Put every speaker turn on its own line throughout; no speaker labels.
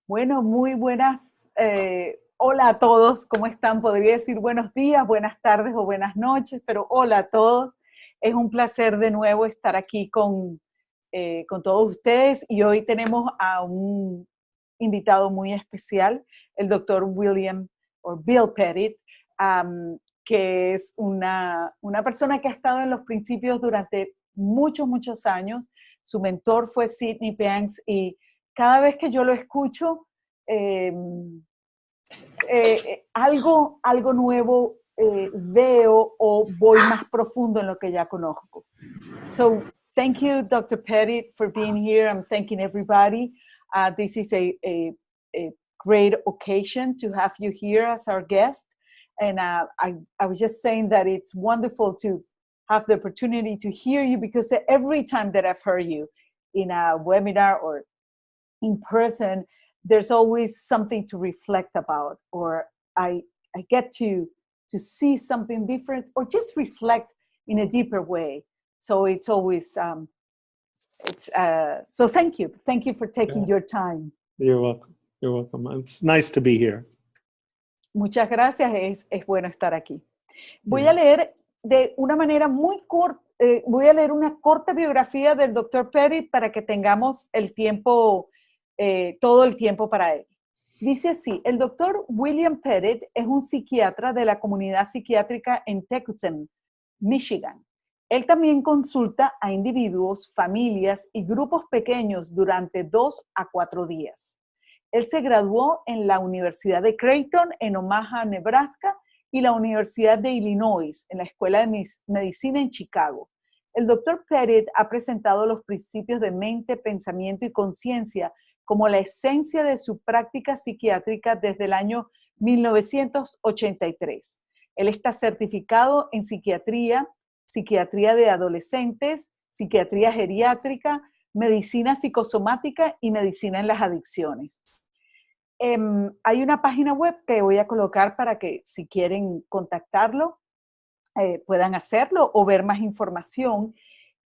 Bueno, muy buenas, hola a todos, ¿cómo están? Podría decir buenos días, buenas tardes o buenas noches, pero hola a todos. Es un placer de nuevo estar aquí con todos ustedes y hoy tenemos a un invitado muy especial, el doctor Bill Pettit, que es una persona que ha estado en los principios durante muchos años. Su mentor fue Sidney Banks y cada vez que yo lo escucho, algo nuevo veo o voy más profundo en lo que ya conozco. So, thank you, Dr. Pettit, for being here. I'm thanking everybody. This is a great occasion to have you here as our guest. And I was just saying that it's wonderful to have the opportunity to hear you, because every time that I've heard you in a webinar or in person, there's always something to reflect about, or I get to see something different, or just reflect in a deeper way. So it's always, so thank you. Thank you for taking your time.
You're welcome. You're welcome. It's nice to be here.
Muchas gracias, es bueno estar aquí. Voy a leer de una manera muy corta, voy a leer una corta biografía del Dr. Pettit para que tengamos el tiempo, todo el tiempo para él. Dice así: el Dr. William Pettit es un psiquiatra de la Comunidad Psiquiátrica en Tecumseh, Michigan. Él también consulta a individuos, familias y grupos pequeños durante 2 a 4 días. Él se graduó en la Universidad de Creighton en Omaha, Nebraska, y la Universidad de Illinois en la Escuela de Medicina en Chicago. El Dr. Pettit ha presentado los principios de mente, pensamiento y conciencia como la esencia de su práctica psiquiátrica desde el año 1983. Él está certificado en psiquiatría, psiquiatría de adolescentes, psiquiatría geriátrica, medicina psicosomática y medicina en las adicciones. Hay una página web que voy a colocar para que, si quieren contactarlo, puedan hacerlo o ver más información.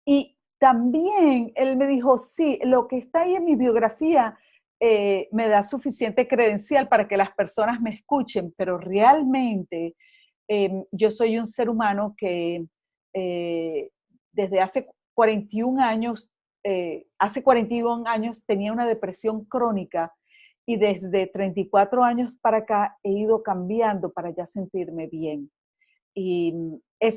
Y también él me dijo, sí, lo que está ahí en mi biografía me da suficiente credencial para que las personas me escuchen, pero realmente yo soy un ser humano que desde hace 41 años tenía una depresión crónica, y desde 34 años para acá he ido cambiando para ya sentirme bien. Y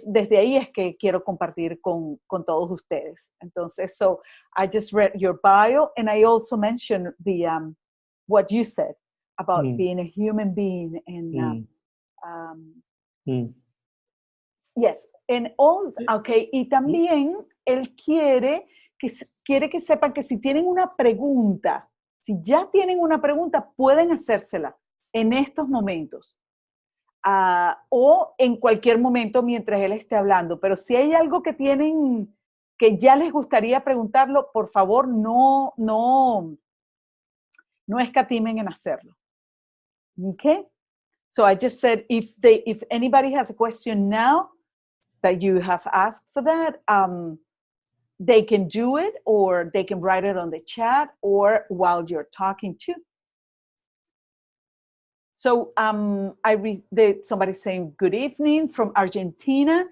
desde ahí es que quiero compartir con todos ustedes. Entonces, so I just read your bio, and I also mentioned what you said about being a human being. And yes, and also, okay, y también él quiere que sepan que si tienen una pregunta, si ya tienen una pregunta, pueden hacérsela en estos momentos. O en cualquier momento mientras él esté hablando. Pero si hay algo que tienen, que ya les gustaría preguntarlo, por favor, no escatimen en hacerlo. Okay? So I just said, if anybody has a question now that you have asked for that, they can do it, or they can write it on the chat, or while you're talking too. So I read somebody saying good evening from Argentina,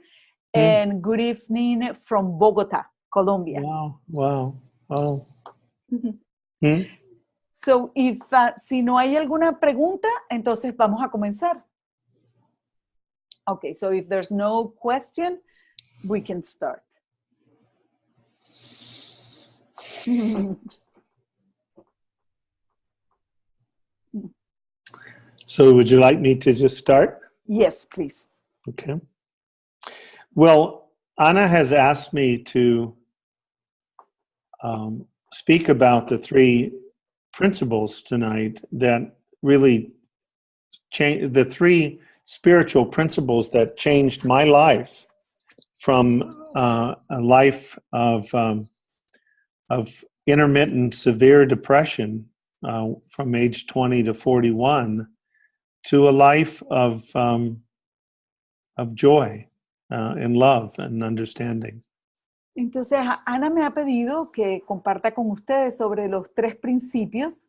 and good evening from Bogota, Colombia.
Wow.
So si no hay alguna pregunta, entonces vamos a comenzar. Okay, so if there's no question, we can start.
So would you like me to just start?
Yes, please.
Okay. Well, Ana has asked me to speak about the 3 principles tonight that really changed, the 3 spiritual principles that changed my life from a life of intermittent severe depression from age 20 to 41 to a life of joy and love and understanding.
Entonces, Ana me ha pedido que comparta con ustedes sobre los 3 principios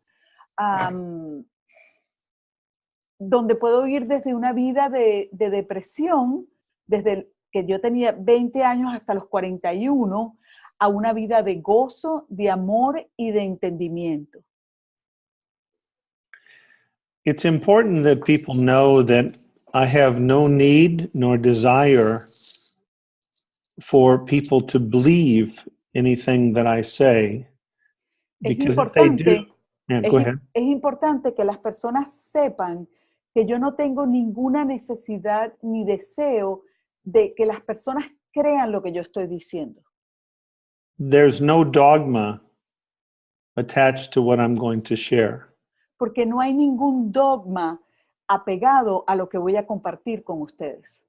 donde puedo ir desde una vida de depresión, desde que yo tenía 20 años hasta los 41, a una vida de gozo, de amor y de entendimiento.
It's important that people know that I have no need nor desire for people to believe anything that I say. Because if they do, yeah, go ahead.
Es importante que las personas sepan que yo no tengo ninguna necesidad ni deseo de que las personas crean lo que yo estoy diciendo.
There's no dogma attached to what I'm going to share.
Porque no hay ningún dogma apegado a lo que voy a compartir con ustedes.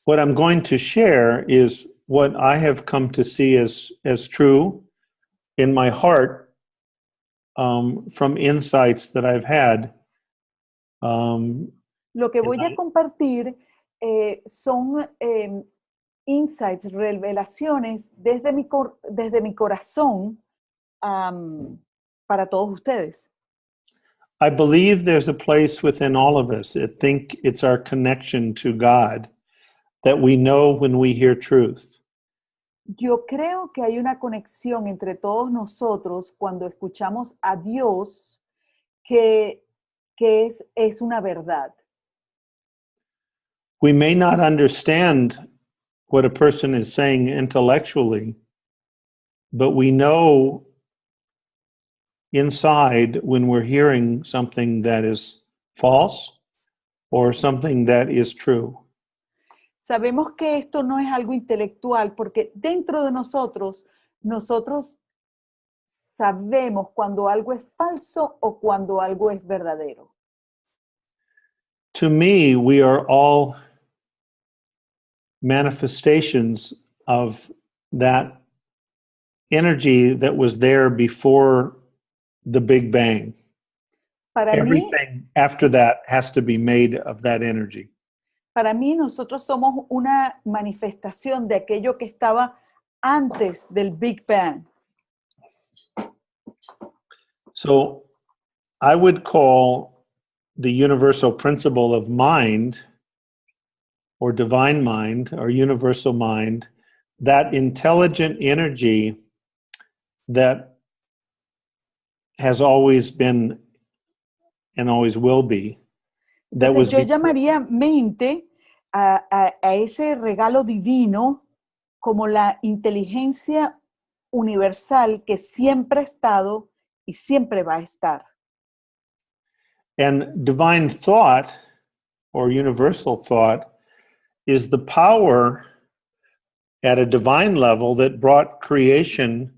What I'm going to share is what I have come to see as true in my heart from insights that I've had.
Lo que voy a compartir son insights, revelaciones desde mi corazón para todos ustedes.
I believe there's a place within all of us. I think it's our connection to God that we know when we hear truth.
Yo creo que hay una conexión entre todos nosotros cuando escuchamos a Dios que es una verdad.
We may not understand what a person is saying intellectually, but we know inside when we're hearing something that is false or something that is true.
Sabemos que esto no es algo intelectual porque dentro de nosotros sabemos cuando algo es falso o cuando algo es verdadero.
To me, we are all manifestations of that energy that was there before the Big Bang. Everything after that has to be made of that energy.
Para mí, nosotros somos una manifestación de aquello que estaba antes del Big Bang.
So I would call the universal principle of mind, or divine mind, or universal mind, that intelligent energy that has always been and always will be.
Entonces, yo llamaría mente a ese regalo divino como la inteligencia universal que siempre ha estado y siempre va a estar.
And divine thought, or universal thought, is the power at a divine level that brought creation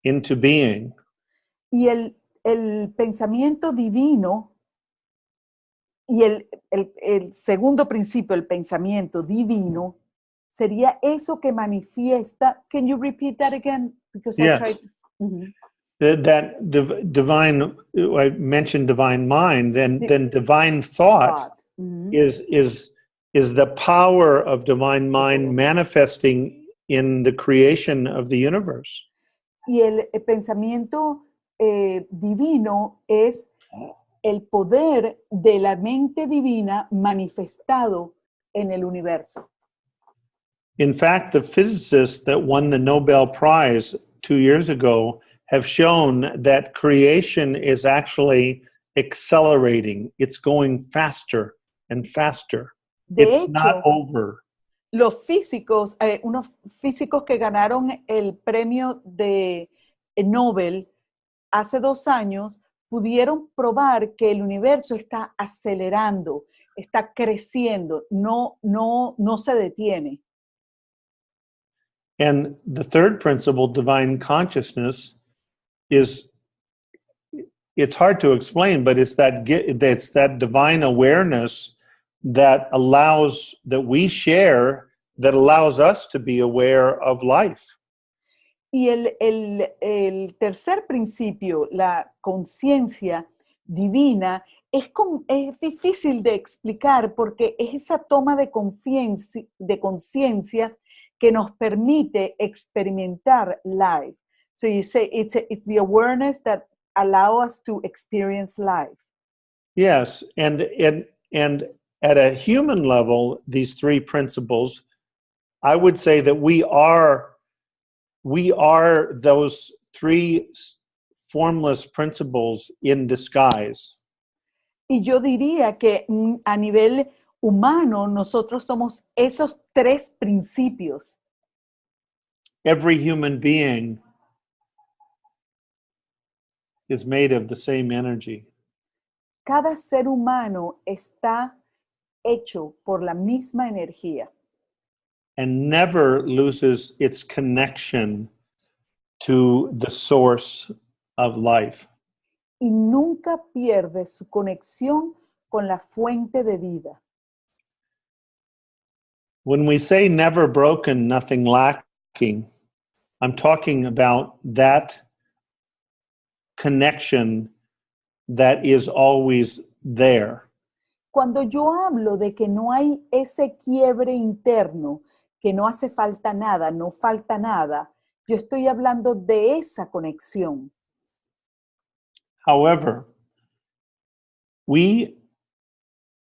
into being.
Y el pensamiento divino y el segundo principio, el pensamiento divino, sería eso que manifiesta. Can you repeat that again? Because
yes.
I tried. Mm-hmm.
That divine, I mentioned divine mind, then divine thought
mm-hmm.
is the power of divine mind manifesting in the creation of the universe.
Y el pensamiento divino es el poder de la mente divina manifestado en el universo.
In fact, the physicists that won the Nobel Prize 2 years ago have shown that creation is actually accelerating. It's going faster and faster. It's not over.
Los físicos, unos físicos que ganaron el premio de Nobel hace 2 años, pudieron probar que el universo está acelerando, está creciendo, no se detiene.
And the third principle, divine consciousness, it's hard to explain, but it's that divine awareness that we share, that allows us to be aware of life.
Y el tercer principio, la conciencia divina, es difícil de explicar porque es esa toma de conciencia que nos permite experimentar life. So you say it's the awareness that allow us to experience life.
Yes, and at a human level, these three principles, I would say that we are those three formless principles in disguise.
Y yo diría que a nivel humano, nosotros somos esos tres principios.
Every human being is made of the same energy.
Cada ser humano está hecho por la misma energía.
And never loses its connection to the source of life.
Y nunca pierde su conexión con la fuente de vida.
When we say never broken, nothing lacking, I'm talking about that connection that is always there.
Cuando yo hablo de que no hay ese quiebre interno, que no hace falta nada, no falta nada, yo estoy hablando de esa conexión.
However, we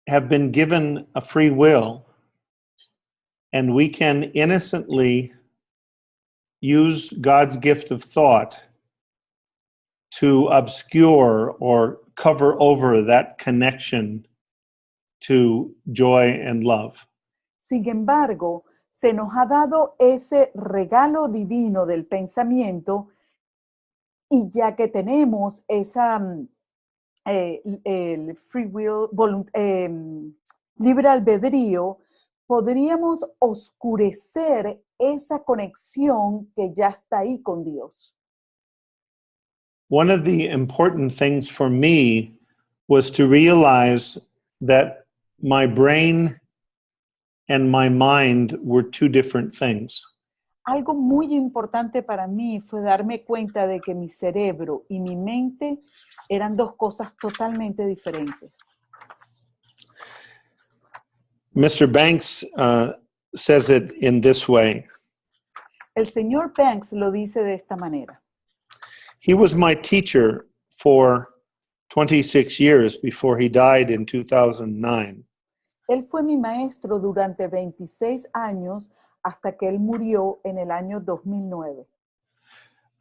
have been given a free will, and we can innocently use God's gift of thought to obscure or cover over that connection to joy and love.
Sin embargo, se nos ha dado ese regalo divino del pensamiento, y ya que tenemos esa el free will, libre albedrío, podríamos oscurecer esa conexión que ya está ahí con Dios.
One of the important things for me was to realize that my brain and my mind were two different things.
Algo muy importante para mí fue darme cuenta de que mi cerebro y mi mente eran dos cosas totalmente diferentes.
Mr. Banks says it in this way.
El señor Banks lo dice de esta manera.
He was my teacher for 26 years before he died in 2009.
Él fue mi maestro durante 26 años hasta que él murió en el año 2009.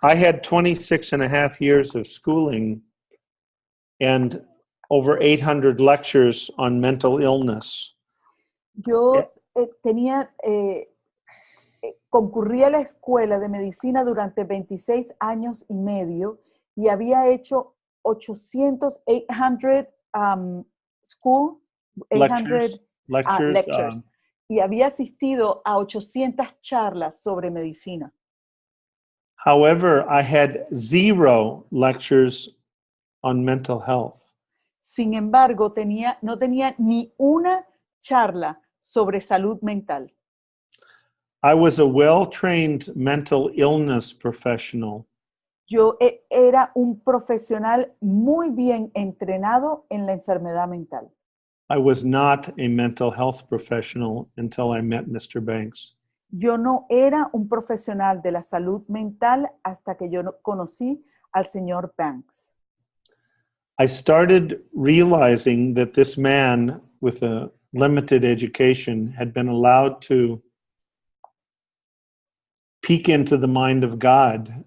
I had 26 and a half years of schooling and over 800 lectures on mental illness.
Yo concurrí a la Escuela de Medicina durante 26 años y medio y había hecho 800 lectures. Y había asistido a 800 charlas sobre medicina.
However, I had 0 lectures on mental health.
Sin embargo, no tenía ni una charla sobre salud mental.
I was a well-trained mental illness professional.
Yo era un profesional muy bien entrenado en la enfermedad mental.
I was not a mental health professional until I met Mr. Banks.
Yo no era un profesional de la salud mental hasta que yo conocí al señor Banks.
I started realizing that this man with a limited education had been allowed to peek into the mind of God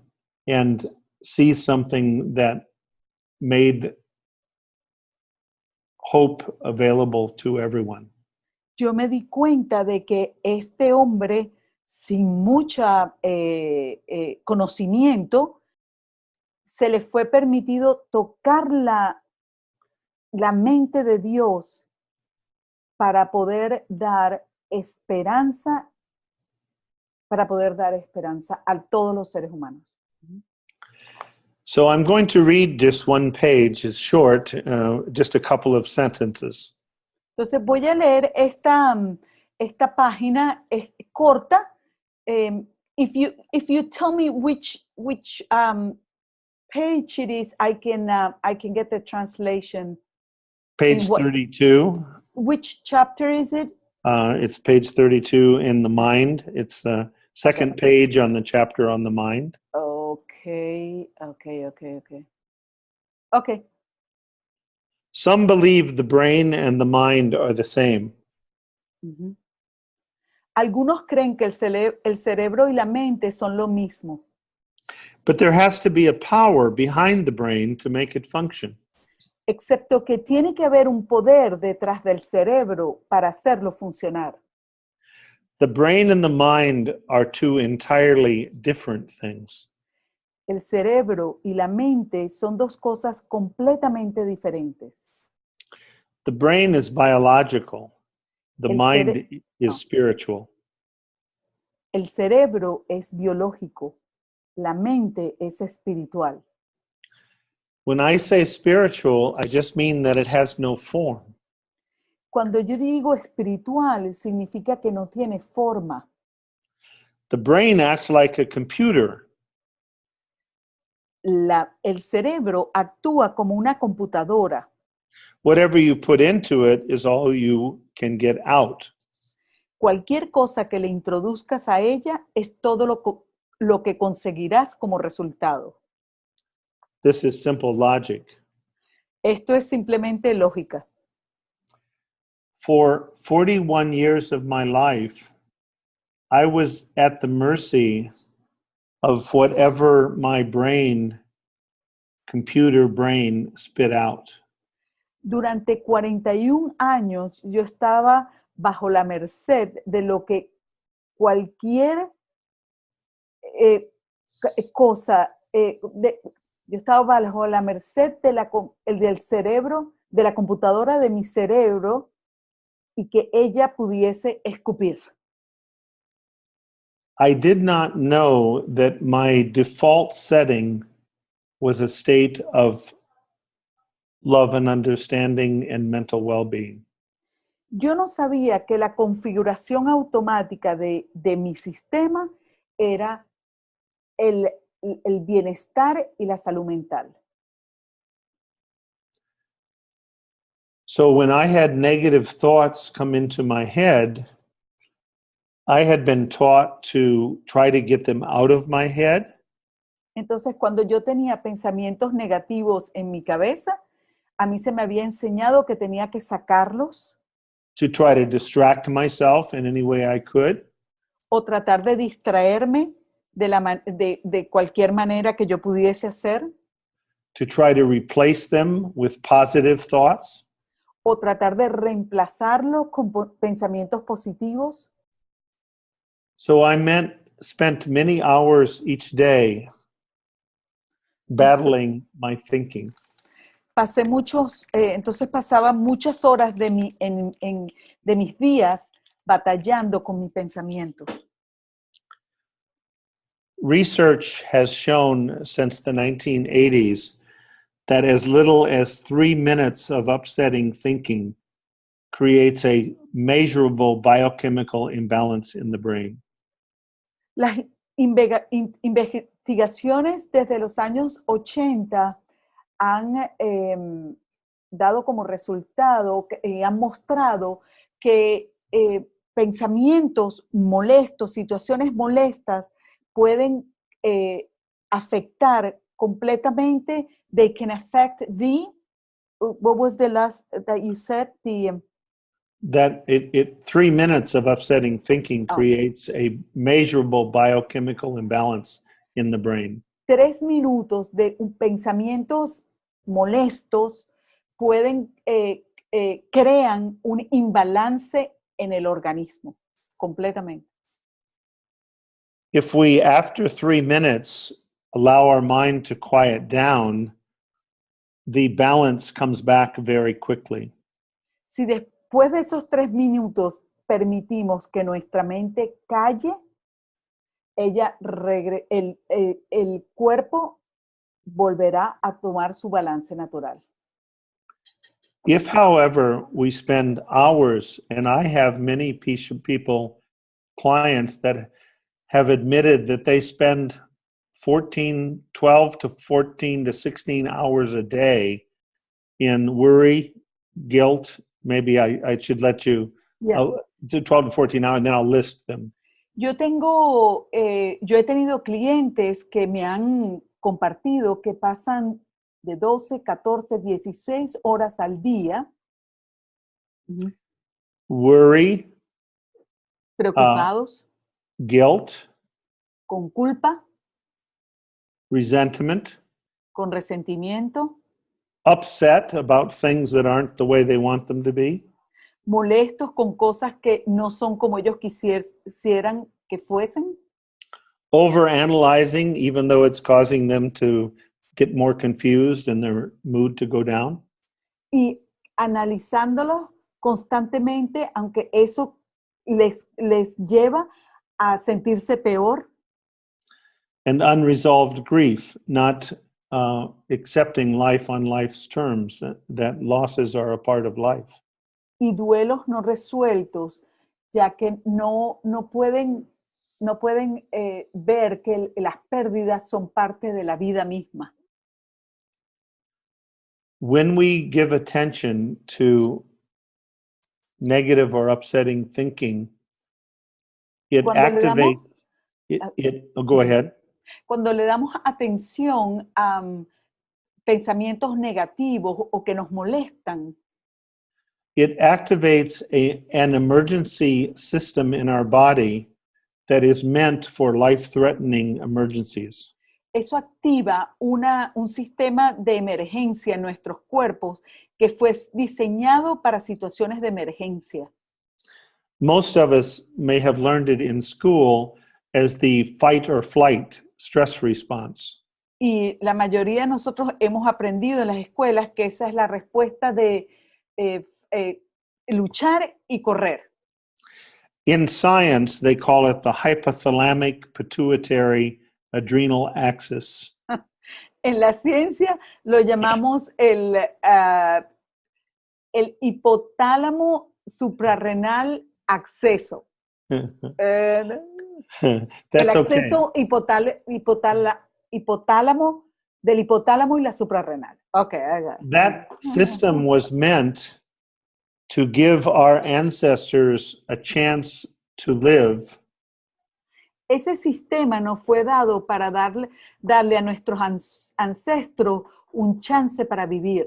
and see something that made hope available to everyone.
Yo me di cuenta de que este hombre, sin mucha conocimiento, se le fue permitido tocar la mente de Dios para poder dar esperanza a todos los seres humanos.
So I'm going to read just one page. It's short, just a couple of sentences.
Entonces voy a leer esta página corta. If you tell me which page it is, I can get the translation.
Page 32.
Which chapter is it?
It's page 32 in the mind. It's the second page on the chapter on the mind.
Okay. Ok.
Some believe the brain and the mind are the same.
Ujú. Algunos creen que el cerebro y la mente son lo mismo,
But there has to be a power behind the brain to make it function.
excepto que tiene que haber un poder detrás del cerebro para hacerlo funcionar.
The brain and the mind are two entirely different things.
El cerebro y la mente son dos cosas completamente diferentes.
The brain is biological. The
El
mind is spiritual.
El cerebro es biológico, la mente es espiritual.
When I say spiritual, I just mean that it has no form.
Cuando yo digo espiritual, significa que no tiene forma.
The brain acts like a computer.
El cerebro actúa como una computadora.
Whatever you put into it is all you can get out.
Cualquier cosa que le introduzcas a ella es todo lo que conseguirás como resultado.
This is simple logic.
Esto es simplemente lógica.
For 41 years of my life, I was at the mercy of whatever my computer brain, spit out.
Durante 41 años yo estaba bajo la merced de lo que cualquier cosa, yo estaba bajo la merced del cerebro, de la computadora de mi cerebro, y que ella pudiese escupir.
I did not know that my default setting was a state of love and understanding and mental well-being.
Yo no sabía que la configuración automática de mi sistema era el bienestar y la salud mental.
So when I had negative thoughts come into my head, I had been taught to try to get them out of my head.
Entonces, cuando yo tenía pensamientos negativos en mi cabeza, a mí se me había enseñado que tenía que sacarlos.
To try to distract myself in any way I could.
O tratar de distraerme de cualquier manera que yo pudiese hacer.
To try to replace them with positive thoughts.
O tratar de reemplazarlo con pensamientos positivos.
So I spent many hours each day battling my thinking.
Entonces pasaba muchas horas de mis días batallando con mis pensamientos.
Research has shown since the 1980s that as little as 3 minutes of upsetting thinking creates a measurable biochemical imbalance in the brain.
Las investigaciones desde los años 80 han dado como resultado, han mostrado que pensamientos molestos, situaciones molestas, pueden afectar completamente. They can affect what was the last that you said?
That 3 minutes of upsetting thinking creates a measurable biochemical imbalance in the brain.
3 minutos de pensamientos molestos crean un imbalance en el organismo, completamente.
If we, after 3 minutes, allow our mind to quiet down, the balance comes back very quickly.
Si después de esos 3 minutos permitimos que nuestra mente calle, el cuerpo volverá a tomar su balance natural.
If, however, we spend hours, and I have many clients that have admitted that they spend 12 to 14 to 16 hours a day in worry, guilt. Maybe I should let you, 12 to 14 hours, and then I'll list them.
Yo he tenido clientes que me han compartido que pasan de 12, 14, 16 horas al día.
Worry,
Preocupados,
guilt,
con culpa,
resentment,
con resentimiento,
upset about things that aren't the way they want them to be,
molestos con cosas que no son como ellos quisieran que fuesen,
overanalyzing even though it's causing them to get more confused and their mood to go down,
y analizándolo constantemente, aunque eso les lleva a sentirse peor,
and unresolved grief, not accepting life on life's terms, that losses are a part of life.
y duelos no resueltos, ya que no pueden ver que las pérdidas son parte de la vida misma.
When we give attention to negative or upsetting thinking, it
Cuando le
activates,
damos,
go ahead.
Cuando le damos atención a pensamientos negativos o que nos molestan,
It activates an emergency system in our body that is meant for life-threatening emergencies.
eso activa un sistema de emergencia en nuestros cuerpos que fue diseñado para situaciones de emergencia.
Most of us may have learned it in school as the fight or flight stress response.
Y la mayoría de nosotros hemos aprendido en las escuelas que esa es la respuesta de luchar y correr.
In science, they call it the hypothalamic pituitary adrenal axis.
En la ciencia lo llamamos el hipotálamo suprarrenal acceso. El
That's okay.
acceso hipotálamo del hipotálamo y la suprarrenal. Okay, I got it.
That system was meant to give our ancestors a chance to live.
Ese sistema nos fue dado para darle a nuestros ancestros un chance para vivir.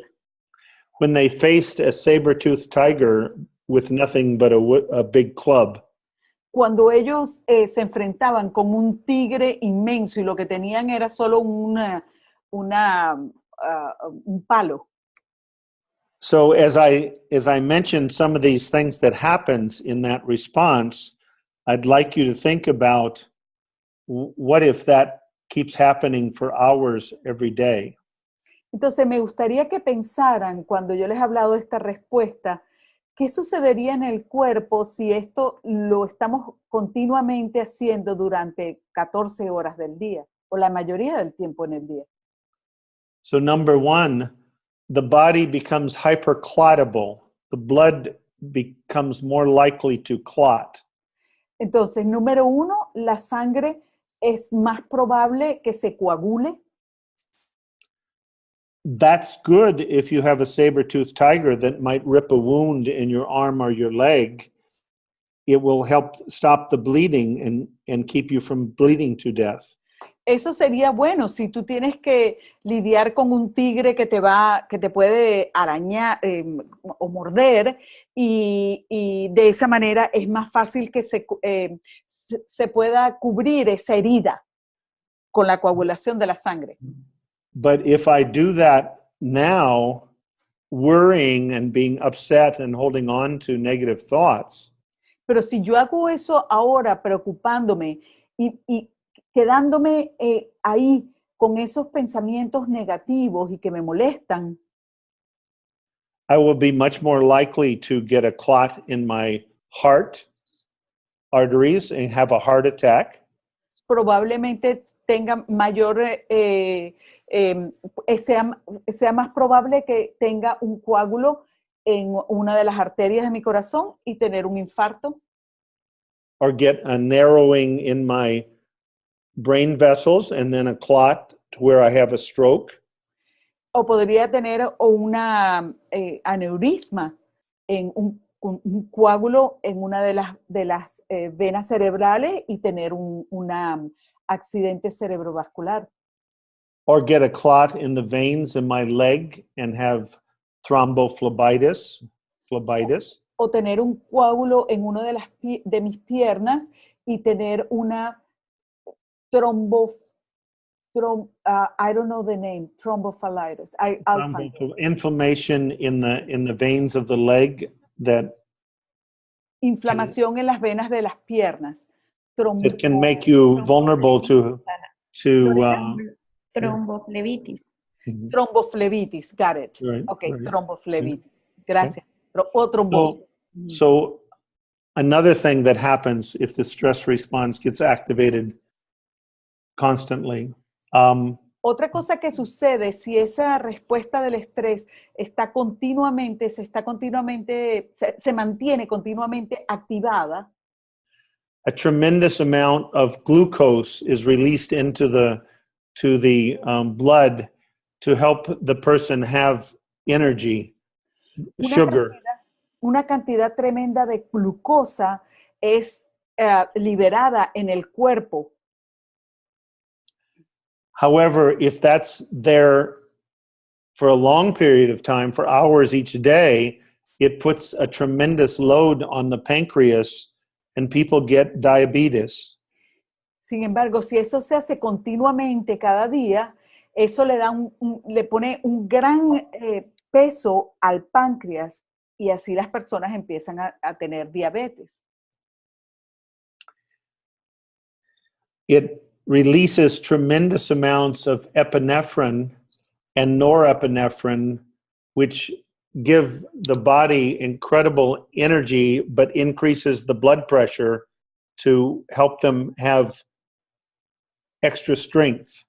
When they faced a saber-toothed tiger with nothing but a big club.
Cuando ellos se enfrentaban con un tigre inmenso y lo que tenían era solo un palo.
So as I mentioned some of these things that happens in that response, I'd like you to think about what if that keeps happening for hours every day.
Entonces me gustaría que pensaran, cuando yo les he hablado de esta respuesta, ¿qué sucedería en el cuerpo si esto lo estamos continuamente haciendo durante 14 horas del día o la mayoría del tiempo en el día?
So number one, the body becomes hyperclotable. The blood becomes more likely to clot.
Entonces, número uno, la sangre es más probable que se coagule.
That's good if you have a saber-toothed tiger that might rip a wound in your arm or your leg. It will help stop the bleeding and keep you from bleeding to death.
Eso sería bueno si tú tienes que lidiar con un tigre que te puede arañar o morder y de esa manera es más fácil que se pueda cubrir esa herida con la coagulación de la sangre.
But if I do that now, worrying and being upset and holding on to negative thoughts,
pero si yo hago eso ahora preocupándome y quedándome ahí con esos pensamientos negativos y que me molestan,
I will be much more likely to get a clot in my heart arteries and have a heart attack.
probablemente tenga mayor, sea más probable que tenga un coágulo en una de las arterias de mi corazón y tener un infarto.
Or get a narrowing in my brain vessels and then a clot to where I have a stroke.
O podría tener una aneurisma en un coágulo en una de las venas cerebrales y tener un accidente cerebrovascular.
or get a clot in the veins in my leg and have thrombophlebitis.
O tener un coágulo en uno de mis piernas y tener una I don't know the name, thrombophlebitis.
Inflammation in the veins of the leg that
inflamación en las venas de las piernas.
It can make you vulnerable to
tromboflebitis.
Tromboflebitis, got it.
Right,
Okay,
right.
tromboflebitis. Gracias. O trombosis.
So another thing that happens if the stress response gets activated constantly.
Otra cosa que sucede si esa respuesta del estrés se mantiene continuamente activada,
a tremendous amount of glucose is released into the blood to help the person have energy, sugar.
Una cantidad tremenda de glucosa es liberada en el cuerpo.
However, if that's there for a long period of time, for hours each day, it puts a tremendous load on the pancreas and people get diabetes.
Sin embargo, si eso se hace continuamente cada día, eso le pone un gran peso al páncreas y así las personas empiezan a tener diabetes.
It releases tremendous amounts of epinephrine and norepinephrine, which give the body incredible energy, but increases the blood pressure to help them have extra strength.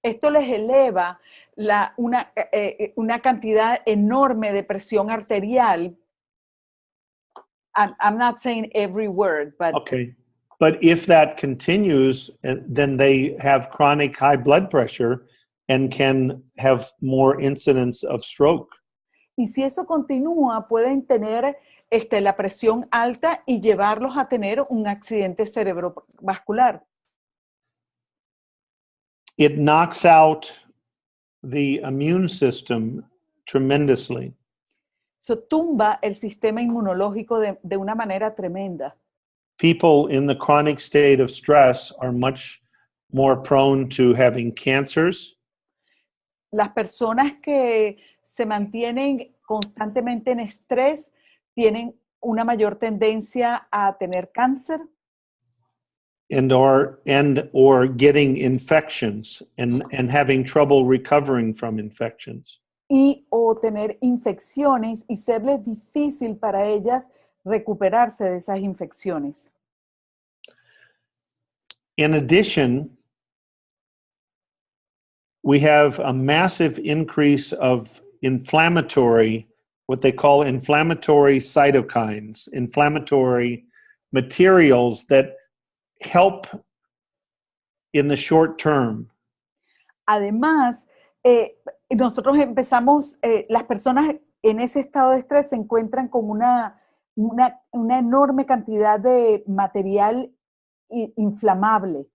Esto les eleva una cantidad enorme de presión arterial. I'm not saying every word, but...
Okay. But if that continues, then they have chronic high blood pressure and can have more incidence of stroke.
Y si eso continúa, pueden tener la presión alta y llevarlos a tener un accidente cerebrovascular.
It knocks out the immune system tremendously.
Eso tumba el sistema inmunológico de una manera tremenda.
People in the chronic state of stress are much more prone to having cancers.
Las personas que se mantienen constantemente en estrés tienen una mayor tendencia a tener cáncer.
And or getting infections and having trouble recovering from infections.
O tener infecciones y serles difícil para ellas recuperarse de esas infecciones.
In addition, we have a massive increase of what they call inflammatory cytokines, inflammatory materials that help in the short term.
Además, nosotros empezamos, las personas en ese estado de estrés se encuentran con una enorme cantidad de material inflamable.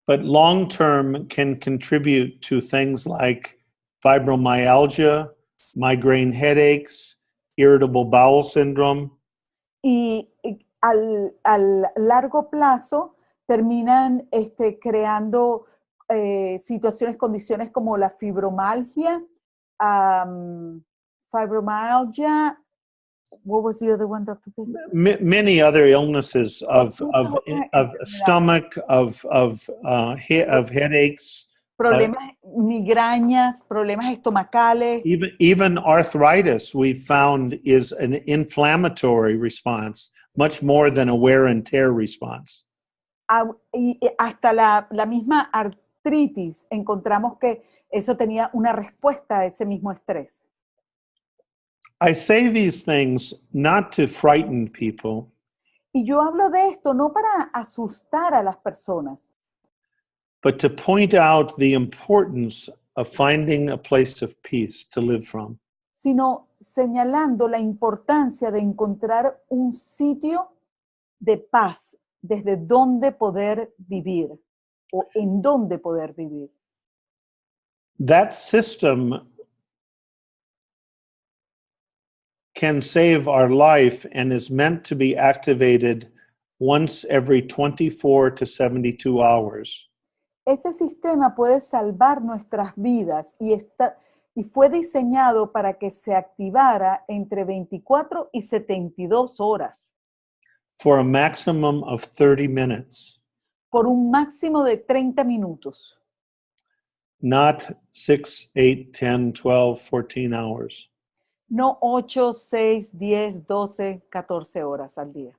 But long term can contribute to things like fibromyalgia, migraine headaches, irritable bowel syndrome.
Y al largo plazo terminan creando condiciones como la fibromialgia, what was the other one, Dr. Pettit?
Many other illnesses of stomach, of headaches.
Problemas, migrañas, problemas estomacales.
Even arthritis, we found, is an inflammatory response, much more than a wear and tear response.
Y hasta la misma artritis, encontramos que eso tenía una respuesta a ese mismo estrés.
I say these things not to frighten people.
Y yo hablo de esto no para asustar a las personas,
but to point out the importance of finding a place of peace to live from.
Sino señalando la importancia de encontrar un sitio de paz desde donde poder vivir o en donde poder vivir.
that system can save our life and is meant to be activated once every 24 to 72 hours.
Ese sistema puede salvar nuestras vidas y fue diseñado para que se activara entre 24 y 72 horas.
For a maximum of 30 minutes.
Por un máximo de 30 minutos.
Not 6, 8, 10, 12, 14 hours.
No 8, 6, 10, 12, 14 horas al día.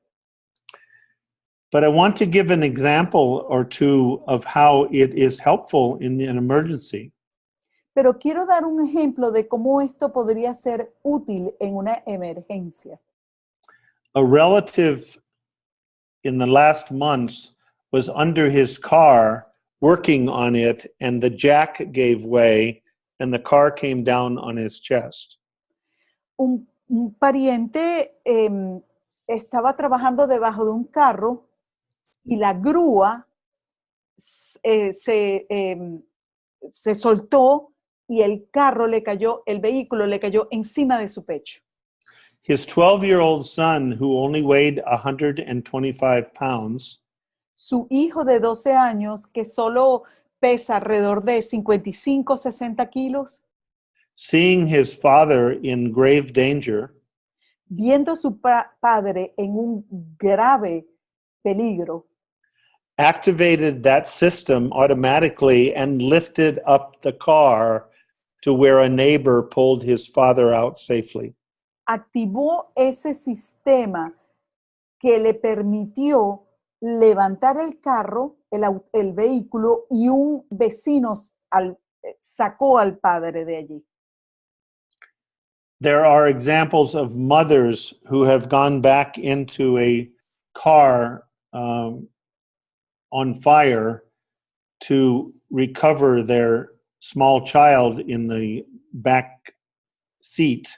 But I want to give an example or two of how it is helpful in an emergency.
Pero quiero dar un ejemplo de cómo esto podría ser útil en una emergencia.
A relative in the last months was under his car working on it, and the jack gave way and the car came down on his chest.
Un pariente estaba trabajando debajo de un carro y la grúa se soltó y el vehículo le cayó encima de su pecho.
His 12-year-old son, who only weighed 125 pounds,
su hijo de 12 años, que solo pesa alrededor de 55, 60 kilos,
seeing his father in grave danger,
viendo a su padre en un grave peligro,
activated that system automatically and lifted up the car to where a neighbor pulled his father out safely.
Activó ese sistema que le permitió levantar el carro, el vehículo, y un vecino sacó al padre de allí.
There are examples of mothers who have gone back into a car on fire to recover their small child in the back seat.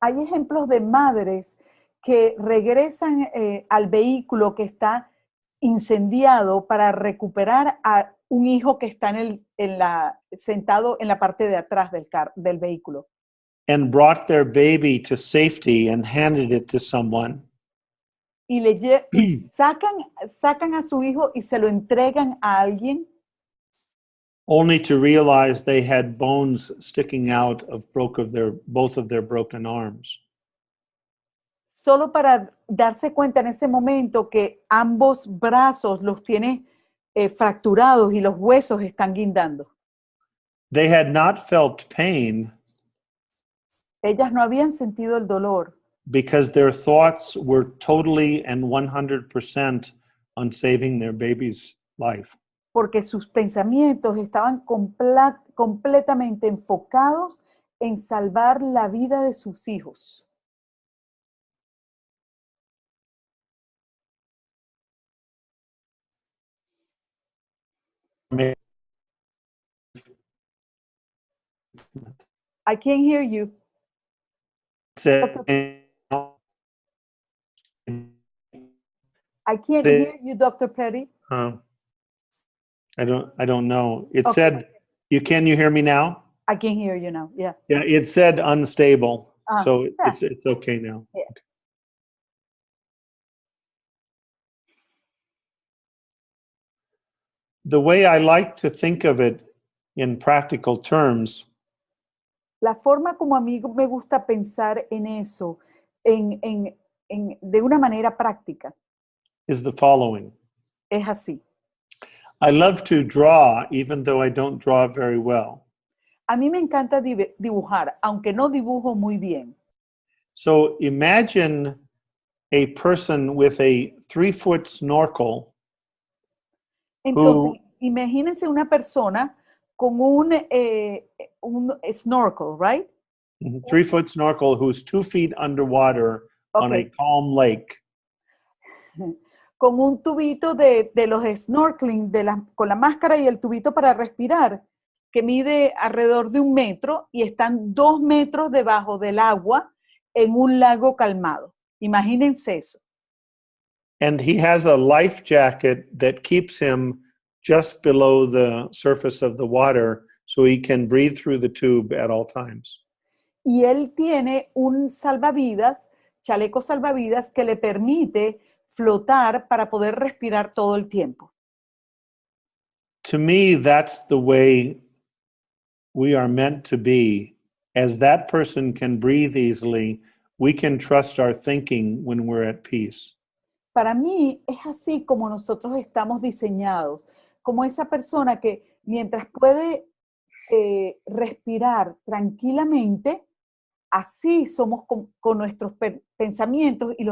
Hay ejemplos de madres que regresan al vehículo que está incendiado para recuperar a un hijo que está sentado en la parte de atrás del vehículo.
And brought their baby to safety and handed it to someone.
Y sacan a su hijo y se lo entregan a alguien.
Only to realize they had bones sticking out of both of their broken arms.
Solo para darse cuenta en ese momento que ambos brazos los tiene fracturados y los huesos están guindando.
They had not felt pain.
Ellas no habían sentido el dolor.
Because their thoughts were totally and 100% on saving their baby's life.
Porque sus pensamientos estaban completamente enfocados en salvar la vida de sus hijos. I can't hear you. I can't hear you, Dr. Pettit.
I don't know. It
Okay.
said, can you hear me now?
I can hear you now, yeah.
Yeah, it said unstable, so
yeah.
it's okay now.
Yeah.
Okay. The way I like to think of it in practical terms,
la forma como a mí me gusta pensar en eso, de una manera práctica,
is the following.
es así.
I love to draw, even though I don't draw very well.
A mí me encanta dibujar, aunque no dibujo muy bien.
So imagine a person with a 3-foot snorkel.
Entonces, imagínense una persona con un snorkel, right?
3-foot snorkel who's 2 feet underwater on a calm lake.
Con un tubito de los snorkeling, con la máscara y el tubito para respirar, que mide alrededor de 1 metro y están 2 metros debajo del agua en un lago calmado. Imagínense eso.
And he has a life jacket that keeps him just below the surface of the water so he can breathe through the tube at all times.
Y él tiene un salvavidas, chaleco salvavidas, que le permite flotar para poder respirar todo el tiempo.
To me, that's the way we are meant to be. As that person can breathe easily, we can trust our thinking when we're at peace.
Para mí es así como nosotros estamos diseñados, como esa persona que mientras puede respirar tranquilamente, así somos con nuestros pensamientos y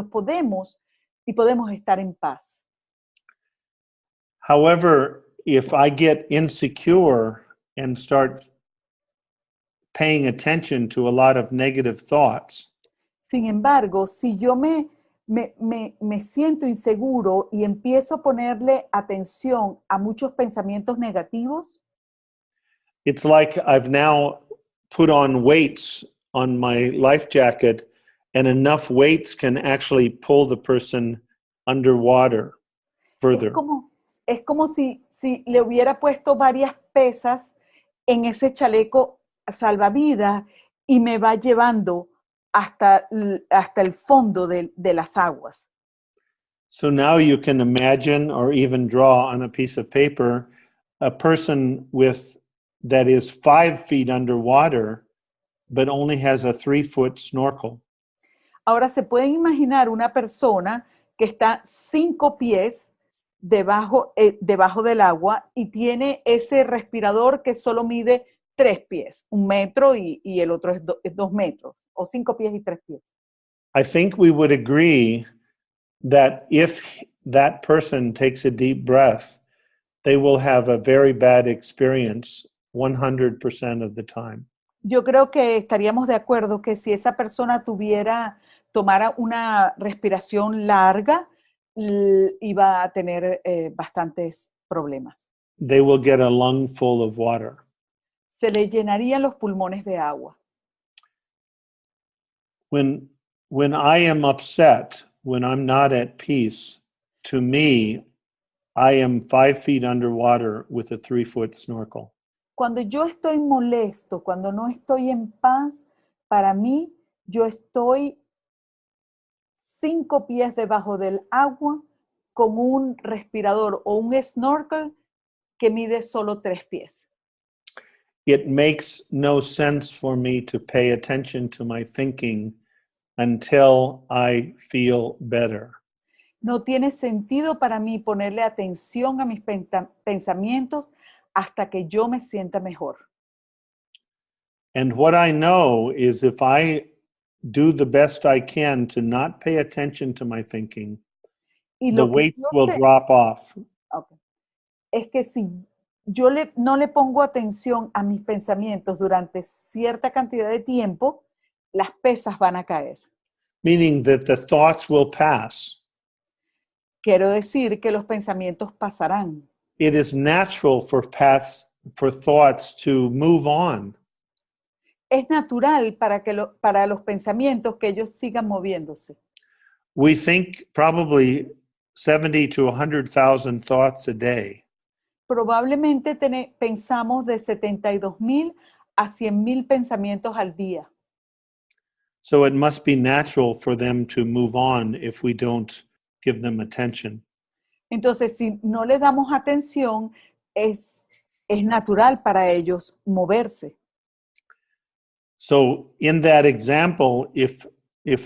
podemos estar en paz.
However, if I get insecure and start paying attention to a lot of negative thoughts,
Sin embargo, si yo me siento inseguro y empiezo a ponerle atención a muchos pensamientos negativos,
it's like I've now put on weights on my life jacket, and enough weights can actually pull the person underwater further.
es como si le hubiera puesto varias pesas en ese chaleco salvavidas y me va llevando hasta el fondo de las aguas.
So now you can imagine or even draw on a piece of paper a person that is 5 feet underwater, but only has a 3-foot snorkel.
Ahora se pueden imaginar una persona que está 5 pies debajo del agua y tiene ese respirador que solo mide 3 pies, 1 metro y el otro es 2 metros, o 5 pies y 3 pies.
I think we would agree that if that person takes a deep breath, they will have a very bad experience 100% of the time.
Yo creo que estaríamos de acuerdo que si esa persona tomara una respiración larga, iba a tener bastantes problemas.
They will get a lung full of water.
Se le llenarían los pulmones de agua.
When I am upset, when I'm not at peace, to me, I am 5 feet underwater with a 3-foot snorkel.
Cuando yo estoy molesto, cuando no estoy en paz, para mí, yo estoy 5 pies debajo del agua con un respirador o un snorkel que mide solo 3 pies.
It makes no sense for me to pay attention to my thinking until I feel better.
No tiene sentido para mí ponerle atención a mis pensamientos hasta que yo me sienta mejor.
And what I know is if I do the best I can to not pay attention to my thinking, the weight will drop off.
Okay. Es que si yo no le pongo atención a mis pensamientos durante cierta cantidad de tiempo, las pesas van a caer.
Meaning that the thoughts will pass.
Quiero decir que los pensamientos pasarán.
It is natural for thoughts to move on.
Es natural para los pensamientos que ellos sigan moviéndose.
We think probably 70 to 100,000 thoughts a day.
Probablemente pensamos de 72,000 a 100,000 pensamientos al día.
So it must be natural for them to move on if we don't give them attention.
Entonces, si no les damos atención, es natural para ellos moverse.
So in that example, if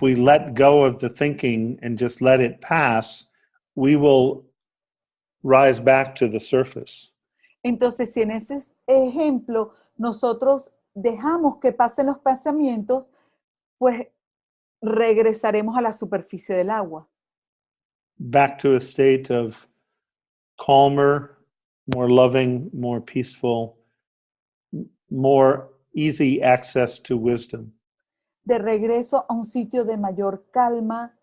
we let go of the thinking and just let it pass, we will rise back to the surface.
Entonces, si en ese ejemplo nosotros dejamos que pasen los pensamientos, pues regresaremos a la superficie del agua.
Back to a state of calmer, more loving, more peaceful, more easy access to wisdom.
De regreso a un sitio de mayor calma,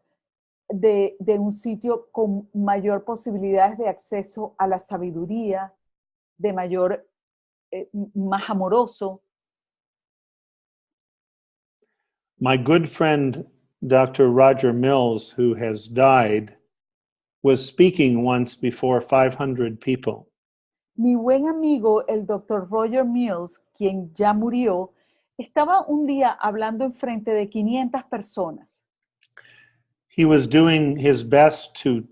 de un sitio con mayor posibilidades de acceso a la sabiduría, de más amoroso.
My good friend, Dr. Roger Mills, who has died, was speaking once before 500 people.
Mi buen amigo, el doctor Roger Mills, quien ya murió, estaba un día hablando en frente de 500 personas.
He was doing his best to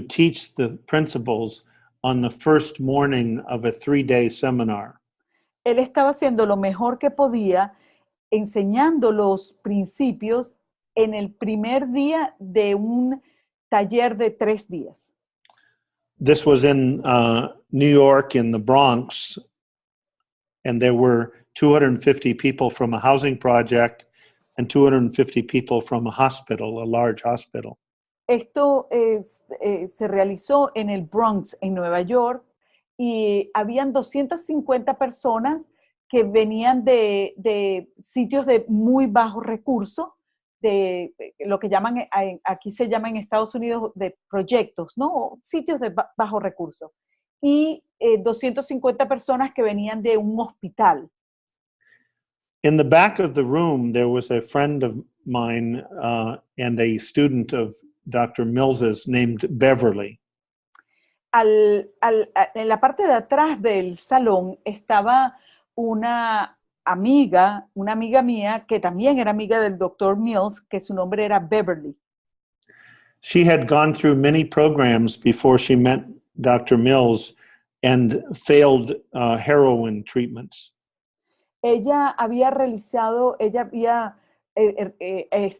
teach the principles on the first morning of a 3-day seminar.
Él estaba haciendo lo mejor que podía, enseñando los principios en el primer día de un taller de 3 días.
This was in New York, in the Bronx, and there were 250 people from a housing project and 250 people from a hospital, a large hospital.
Esto se realizó en el Bronx, en Nueva York, y habían 250 personas que venían de sitios de muy bajos recursos, de lo que llaman, aquí se llama en Estados Unidos, de proyectos, ¿no? Sitios de bajos recursos. Y 250 personas que venían de un hospital.
In the back of the room, there was a friend of mine and a student of Dr. Mills's named Beverly.
En la parte de atrás del salón estaba una amiga mía que también era amiga del Dr. Mills, que su nombre era Beverly.
She had gone through many programs before she met Dr. Mills and failed heroin treatments.
Ella había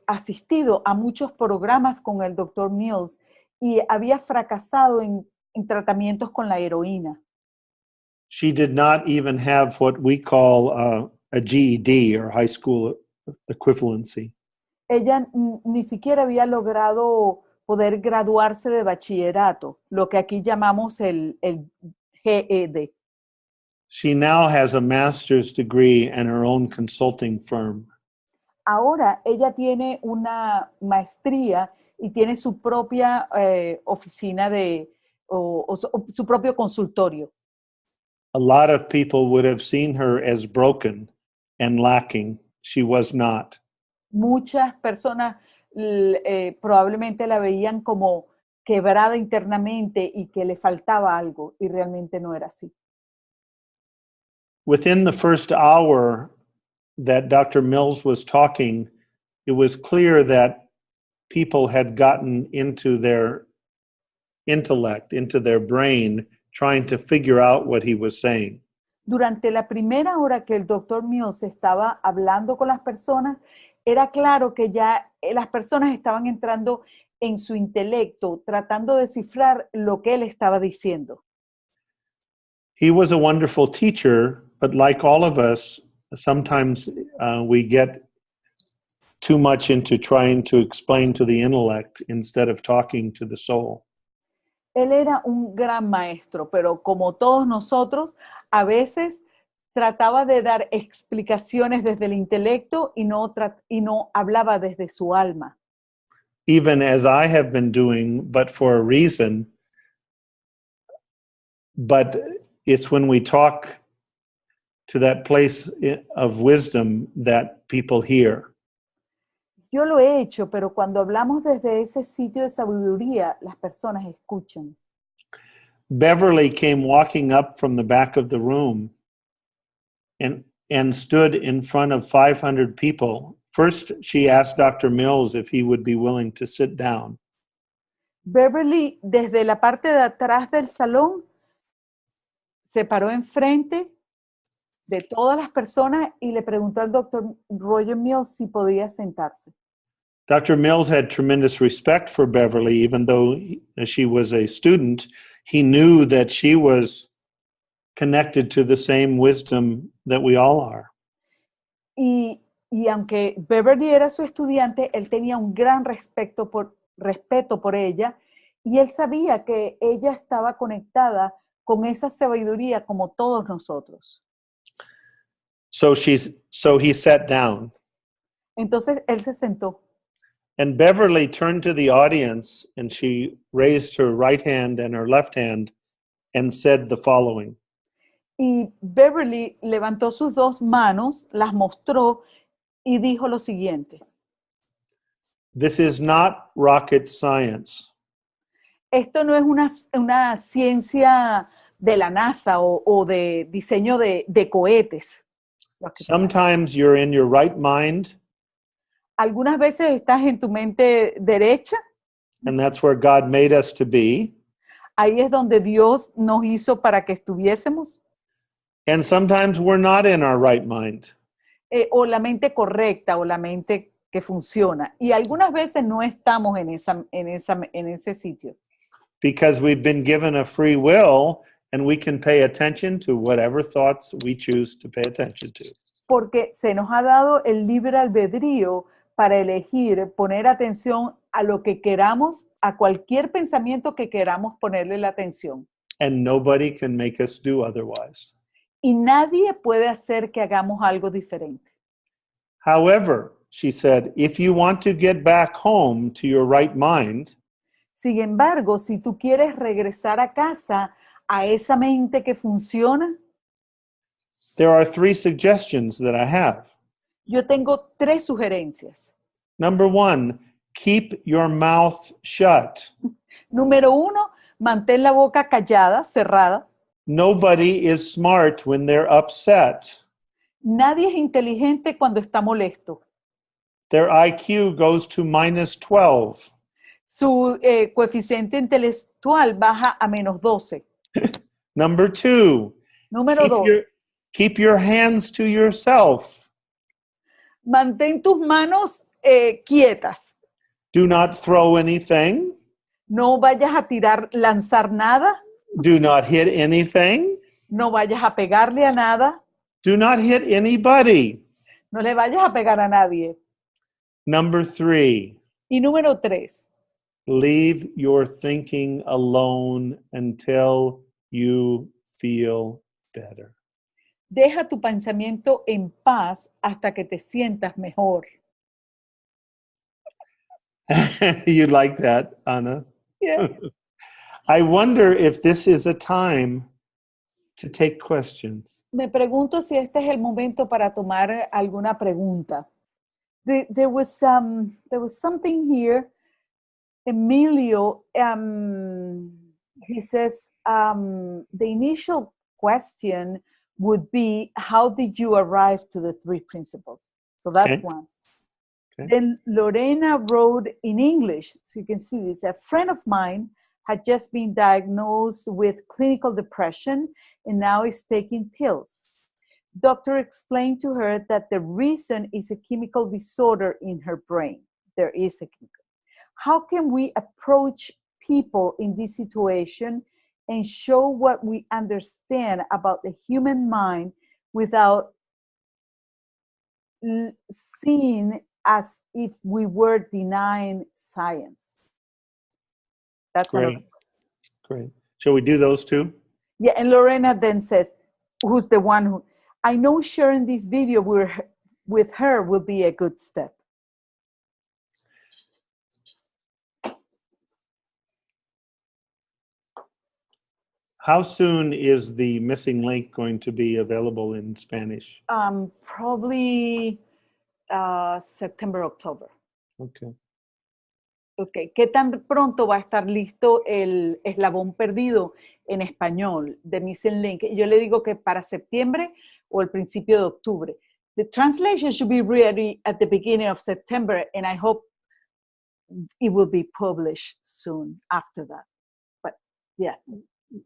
asistido a muchos programas con el Dr. Mills y había fracasado en tratamientos con la heroína.
She did not even have what we call a GED, or high school equivalency.
Ella ni siquiera había logrado poder graduarse de bachillerato, lo que aquí llamamos el GED.
She now has a master's degree and her own consulting firm.
Ahora ella tiene una maestría y tiene su propia oficina o su propio consultorio.
A lot of people would have seen her as broken and lacking. She was not.
Muchas personas probablemente la veían como quebrada internamente y que le faltaba algo, y realmente no era así.
Within the first hour that Dr. Mills was talking, it was clear that people had gotten into their intellect, into their brain, trying to figure out what he was saying.
Durante la primera hora que el Dr. Mills estaba hablando con las personas, era claro que ya las personas estaban entrando en su intelecto, tratando de descifrar lo que él estaba diciendo.
He was a wonderful teacher, but like all of us, sometimes we get too much into trying to explain to the intellect instead of talking to the soul.
Él era un gran maestro, pero como todos nosotros, a veces trataba de dar explicaciones desde el intelecto y no hablaba desde su alma.
Even as I have been doing, but for a reason. But it's when we talk to that place of wisdom that people hear.
Yo lo he hecho, pero cuando hablamos desde ese sitio de sabiduría, las personas escuchan.
Beverly came walking up from the back of the room and stood in front of 500 people. First, she asked Dr. Mills if he would be willing to sit down.
Beverly, desde la parte de atrás del salón, se paró enfrente de todas las personas y le preguntó al doctor Roger Mills si podía sentarse.
Dr. Mills had tremendous respect for Beverly, even though she was a student. He knew that she was connected to the same wisdom that we all are.
Y aunque Beverly era su estudiante, él tenía un gran respeto por ella, y él sabía que ella estaba conectada con esa sabiduría como todos nosotros.
So he sat down.
Entonces él se sentó.
And Beverly turned to the audience and she raised her right hand and her left hand and said the following.
Y Beverly levantó sus dos manos, las mostró y dijo lo siguiente.
This is not rocket science.
Esto no es una ciencia de la NASA o de diseño de cohetes.
Sometimes you're in your right mind,
Algunas veces estás en tu mente derecha,
and that's where God made us to be.
ahí es donde Dios nos hizo para que estuviésemos,
And sometimes we're not in our right mind.
o la mente correcta o la mente que funciona. Y algunas veces no estamos en ese sitio.
Because we've been given a free will and we can pay attention to whatever thoughts we choose to pay attention to.
Porque se nos ha dado el libre albedrío para elegir, poner atención a lo que queramos, a cualquier pensamiento que queramos ponerle la atención.
And nobody can make us do otherwise.
Y nadie puede hacer que hagamos algo diferente.
However, she said, if you want to get back home to your right mind,
Sin embargo, si tú quieres regresar a casa, a esa mente que funciona,
there are 3 suggestions that I have.
yo tengo 3 sugerencias.
Number 1, keep your mouth shut.
Número 1, mantén la boca callada, cerrada.
Nobody is smart when they're upset.
Nadie es inteligente cuando está molesto.
Their IQ goes to -12.
Su coeficiente intelectual baja a -12.
Number 2,
Número 2,
keep your hands to yourself.
mantén tus manos quietas.
Do not throw anything.
No vayas a lanzar nada.
Do not hit anything.
No vayas a pegarle a nada.
Do not hit anybody.
No le vayas a pegar a nadie.
Number 3,
Y número 3,
leave your thinking alone until you feel better.
deja tu pensamiento en paz hasta que te sientas mejor.
You like that, Anna?
Yeah.
I wonder if this is a time to take questions.
Me pregunto si este es el momento para tomar alguna pregunta. There was something here. Emilio, he says, the initial question would be, how did you arrive to the 3 principles? So that's
Okay.
one.
Okay.
Then Lorena wrote in English, so you can see this, a friend of mine had just been diagnosed with clinical depression and now is taking pills. Doctor explained to her that the reason is a chemical disorder in her brain. There is a chemical. How can we approach people in this situation and show what we understand about the human mind without seeing as if we were denying science? That's another
Great.
question.
Great. Shall we do those 2?
Yeah, and Lorena then says, who's the one who, I know sharing this video with her will be a good step.
How soon is the missing link going to be available in Spanish?
Probably September, October.
Okay.
Okay. ¿Qué tan pronto va a estar listo el eslabón perdido en español de Missing Link? Yo le digo que para septiembre o el principio de octubre. The translation should be ready at the beginning of September, and I hope it will be published soon after that. But yeah.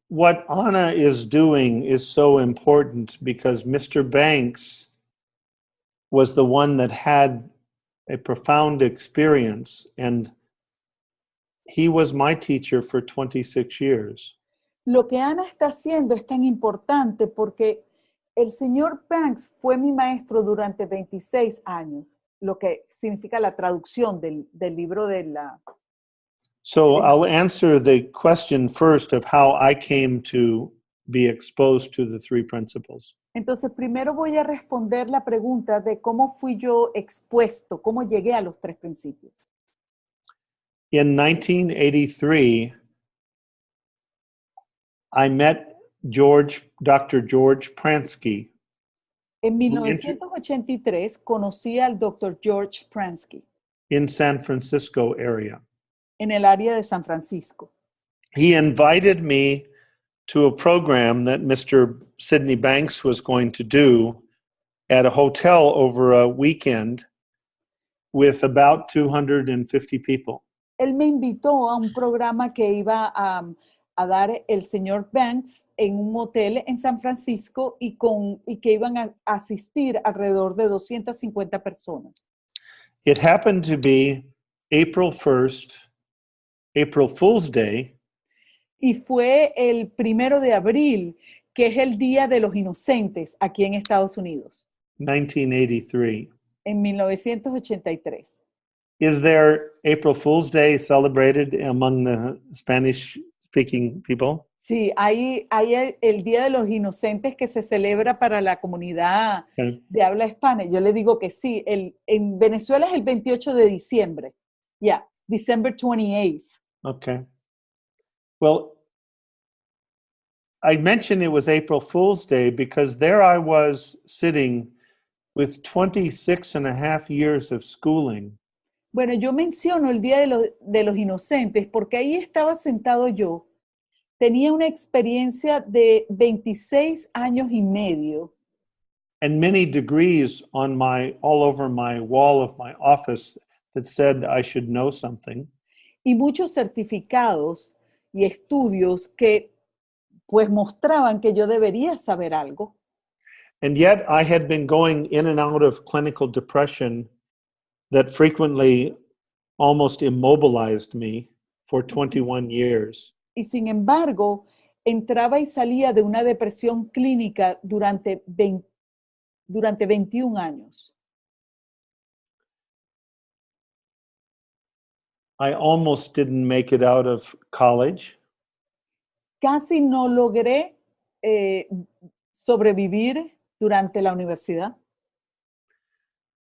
What Anna is doing is so important because Mr. Banks was the one that had a profound experience, and he was my teacher for 26 years.
Lo que Ana está haciendo es tan importante porque el señor Banks fue mi maestro durante 26 años, lo que significa la traducción del libro de la...
So I'll answer the question first of how I came to be exposed to the 3 principles.
Entonces, primero voy a responder la pregunta de cómo fui yo expuesto, cómo llegué a los 3 principios.
In 1983, I met Dr. George Pransky.
En 1983 conocí al Dr. George Pransky
in San Francisco area.
en el área de San Francisco.
He invited me to a program that Mr. Sidney Banks was going to do at a hotel over a weekend with about 250 people.
Él me invitó a un programa que iba a dar el señor Banks en un hotel en San Francisco y que iban a asistir alrededor de 250 personas.
It happened to be April 1st, April Fool's Day,
Y fue el 1 de abril, que es el Día de los Inocentes aquí en Estados Unidos,
1983.
en 1983.
Is there April Fool's Day celebrated among the Spanish-speaking people?
Sí, hay el Día de los Inocentes que se celebra para la comunidad
Okay.
de habla hispana. Yo le digo que sí. En Venezuela es el 28 de diciembre. Yeah, December 28th.
Okay. Well, I mentioned it was April Fool's Day because there I was sitting with 26 and a half years of schooling.
Bueno, yo menciono el Día de los Inocentes porque ahí estaba sentado yo. Tenía una experiencia de 26 años y medio.
And many degrees on all over my wall of my office that said I should know something.
Y muchos certificados y estudios que pues mostraban que yo debería saber algo.
And yet I had been going in and out of clinical depression that frequently almost immobilized me for 21 years.
Y sin embargo, entraba y salía de una depresión clínica durante 21 años.
I almost didn't make it out of college.
Casi no logré sobrevivir durante la universidad.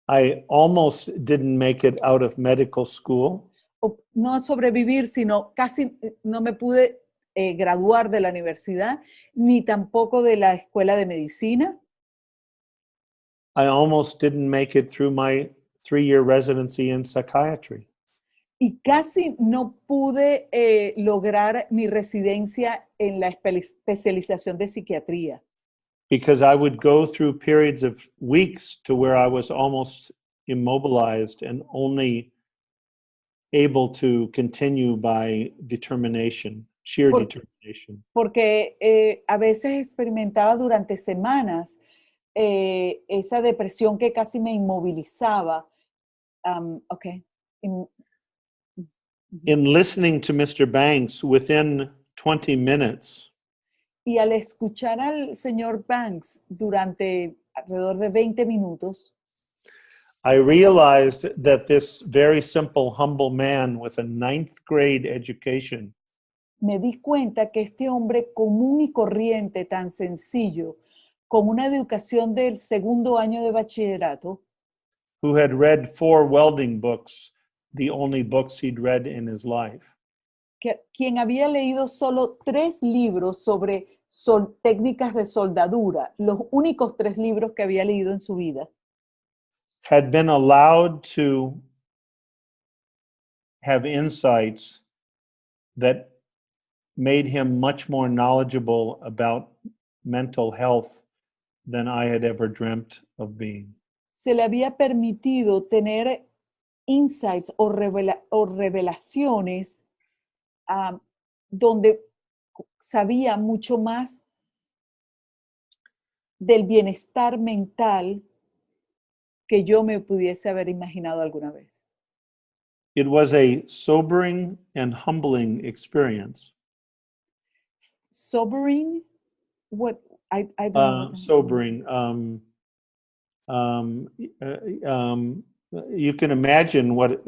I almost didn't make it out of medical school.
O no sobrevivir, sino casi no me pude graduar de la universidad, ni tampoco de la Escuela de Medicina.
I almost didn't make it through my 3-year residency in psychiatry.
Y casi no pude lograr mi residencia en la especialización de psiquiatría.
Because I would go through periods of weeks to where I was almost immobilized and only able to continue by determination, sheer determination.
Porque a veces experimentaba durante semanas esa depresión que casi me inmovilizaba.
In listening to Mr. Banks, within 20 minutes,
y al escuchar al señor Banks durante alrededor de 20 minutos,
I realized that this very simple, humble man with a 9th grade education
me di cuenta que este hombre común y corriente, tan sencillo, con una educación del 2º año de bachillerato,
who had read 4 welding books, the only books he'd read in his life,
quien había leído solo 3 libros sobre técnicas de soldadura, los únicos 3 libros que había leído en su vida,
had been allowed to have insights that made him much more knowledgeable about mental health than I had ever dreamt of being.
se le había permitido tener insights o revelaciones donde sabía mucho más del bienestar mental que yo me pudiese haber imaginado alguna vez.
It was a sobering and humbling experience.
Sobering? What? I don't know.
Sobering. You can imagine what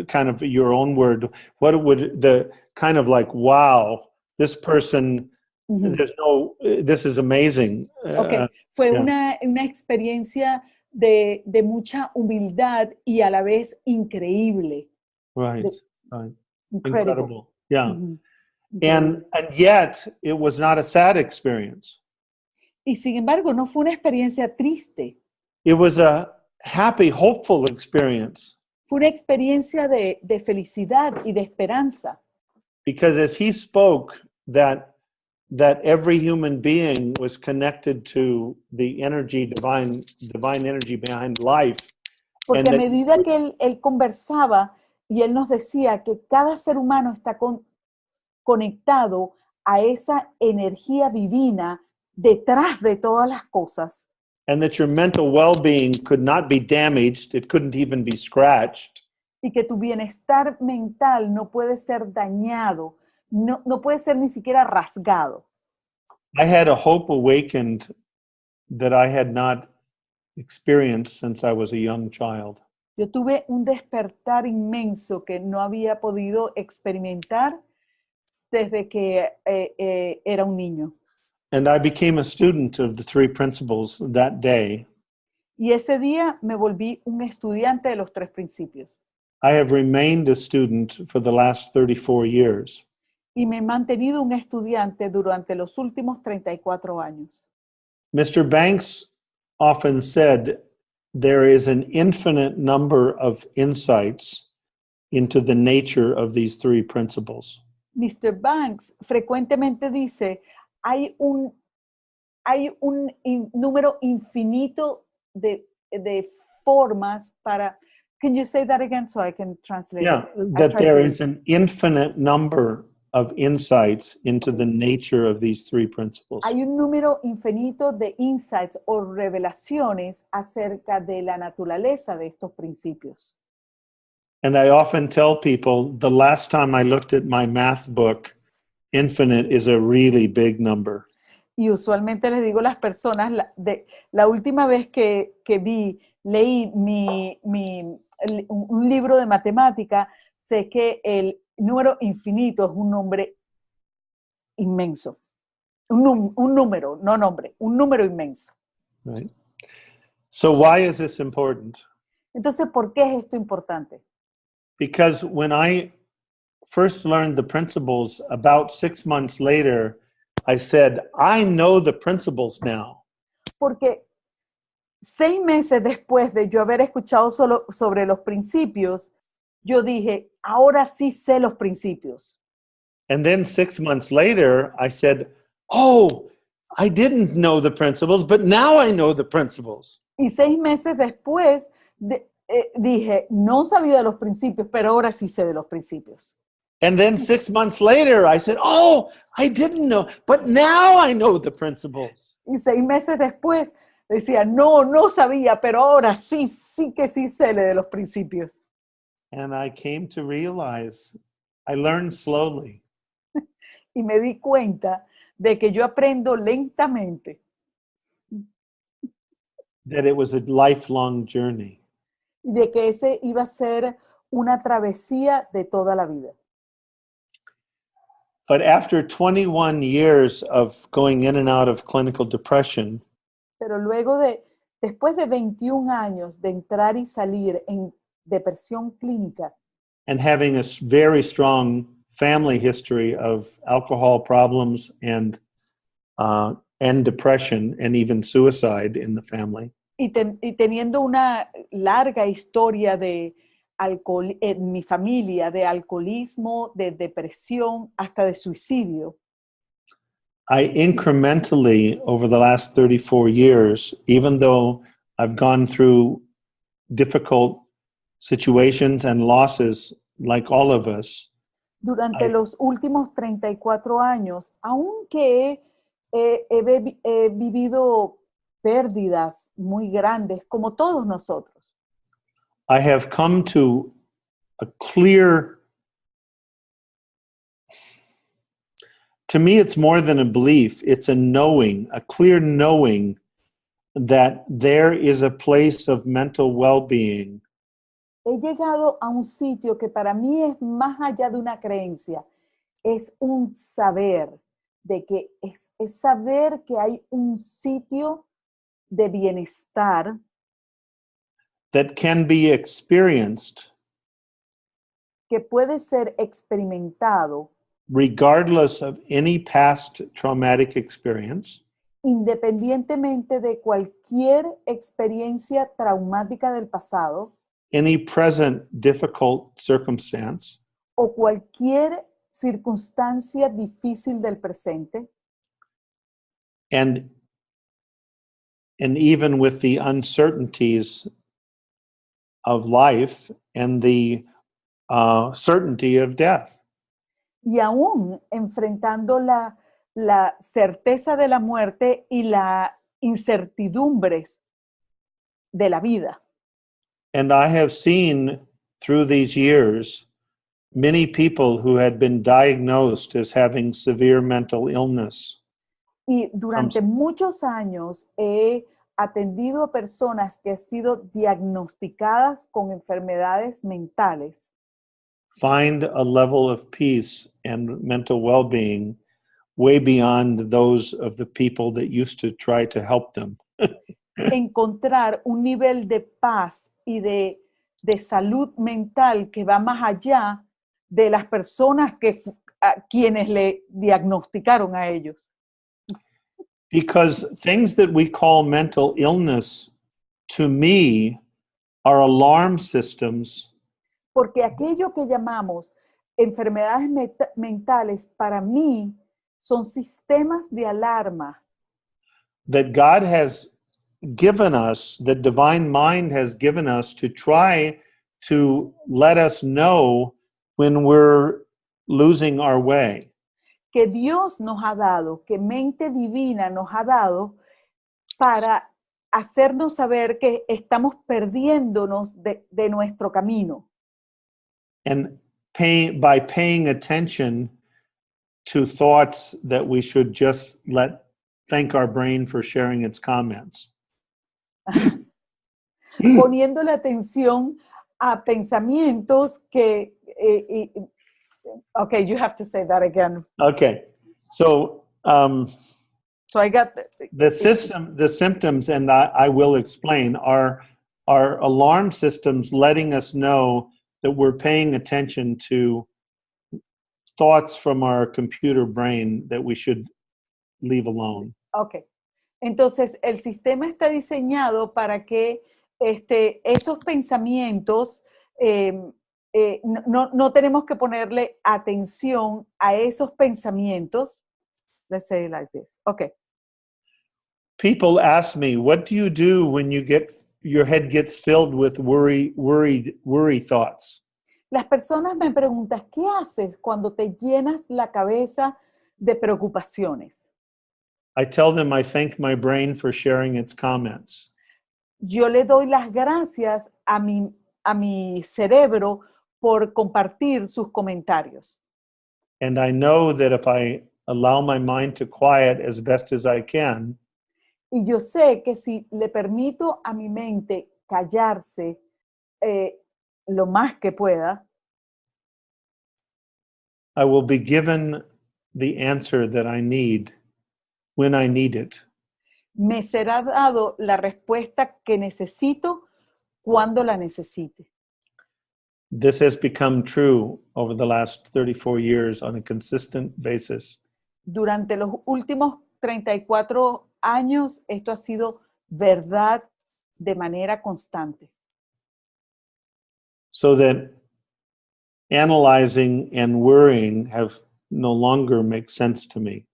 kind of your own word, what would the kind of like, wow, this person, this is amazing.
Okay. Fue una experiencia de mucha humildad y a la vez increíble.
Right. Incredible. Yeah.
Incredible.
And yet it was not a sad experience.
Y sin embargo, no fue una experiencia triste.
It was a happy, hopeful experience.
Fue una experiencia de felicidad y de esperanza.
Because as he spoke that that every human being was connected to the energy, divine energy behind life.
Porque a medida que él conversaba y él nos decía que cada ser humano está conectado a esa energía divina detrás de todas las cosas.
And that your mental well-being could not be damaged, it couldn't even be scratched.
Y que tu bienestar mental no puede ser dañado, no puede ser ni siquiera rasgado.
I had a hope awakened that I had not experienced since I was a young child.
Yo tuve un despertar inmenso que no había podido experimentar desde que era un niño.
And I became a student of the three principles that day.
Y ese día me volví un estudiante de los tres principios.
I have remained a student for the last 34 years.
Y me he mantenido un estudiante durante los últimos 34 años.
Mr. Banks often said there is an infinite number of insights into the nature of these three principles.
Mr. Banks frecuentemente dice, hay un número infinito de formas para... Can you say that again so I can translate?
Yeah, that there is an infinite number of insights into the nature of these three principles.
Hay un número infinito de insights o revelaciones acerca de la naturaleza de estos principios.
And I often tell people, the last time I looked at my math book, infinite is a really big number.
Y usualmente les digo a las personas, la última vez que leí un libro de matemática, sé que el número infinito es un nombre inmenso. Un número, no nombre, un número inmenso.
Right. So why is this important?
Entonces, ¿por qué es esto importante?
Because when I first learned the principles, about 6 months later, I said, I know the principles now.
Porque 6 meses después de yo haber escuchado solo sobre los principios, yo dije, ahora sí sé los principios.
And then 6 months later, I said, oh, I didn't know the principles, but now I know the principles.
Y 6 meses después dije, no sabía de los principios, pero ahora sí sé de los principios.
And then 6 months later, I said, oh, I didn't know, but now I know the principles.
Y 6 meses después decía, no sabía, pero ahora sí que sí sé de los principios.
And I came to realize, I learned slowly.
Y me di cuenta de que yo aprendo lentamente.
That it was a lifelong journey.
Y de que ese iba a ser una travesía de toda la vida.
But after 21 years of going in and out of clinical depression,
Pero después de 21 años de entrar y salir en depresión clínica,
and having a very strong family history of alcohol problems and depression and even suicide in the family,
y teniendo una larga historia de en mi familia, de alcoholismo, de depresión, hasta de suicidio,
I incrementally, over the last 34 years, even though I've gone through difficult situations and losses like all of us,
durante los últimos 34 años, aunque he vivido pérdidas muy grandes, como todos nosotros,
I have come to a clear, to me it's more than a belief, it's a knowing, a clear knowing that there is a place of mental well-being.
he llegado a un sitio que para mí es más allá de una creencia, es un saber, de que es saber que hay un sitio de bienestar
that can be experienced
que puede ser experimentado
regardless of any past traumatic experience,
independientemente de cualquier experiencia traumática del pasado
any present difficult circumstance,
o cualquier circunstancia difícil del presente,
and even with the uncertainties of life and the certainty of death.
Y aún enfrentando la certeza de la muerte y las incertidumbres de la vida.
And I have seen through these years many people who had been diagnosed as having severe mental illness.
Y durante muchos años he atendido a personas que han sido diagnosticadas con enfermedades mentales.
Find a level of peace and mental well-being way beyond those of the people that used to try to help them.
Encontrar un nivel de paz y de salud mental que va más allá de las personas a quienes le diagnosticaron a ellos.
Because things that we call mental illness, to me, are alarm systems.
Porque aquello que llamamos enfermedades mentales, para mí, son sistemas de alarma.
That God has given us, that divine mind has given us to try to let us know when we're losing our way.
Que Dios nos ha dado, que mente divina nos ha dado para hacernos saber que estamos perdiéndonos de nuestro camino.
And by paying attention to thoughts that we should just thank our brain for sharing its comments.
Poniéndole atención a pensamientos que... okay, you have to say that again.
Okay, so
I got
the symptoms, and I will explain, are alarm systems letting us know that we're paying attention to thoughts from our computer brain that we should leave alone.
Okay. Entonces, el sistema está diseñado para que esos pensamientos, no tenemos que ponerle atención a esos pensamientos. Let's say it like this. Okay.
People ask me, what do you do when your head gets filled with worry thoughts?
Las personas me preguntan, ¿qué haces cuando te llenas la cabeza de preocupaciones?
I tell them I thank my brain for sharing its comments.
Yo le doy las gracias a mi cerebro por compartir sus comentarios.
And I know that if I allow my mind to quiet as best as I can,
y yo sé que si le permito a mi mente callarse lo más que pueda,
I will be given the answer that I need when I need it.
Me será dado la respuesta que necesito cuando la necesite.
This has become true over the last 34 years on a consistent basis.
Durante los últimos 34 años, esto ha sido verdad de manera constante.
So that analyzing and worrying no longer make sense to me.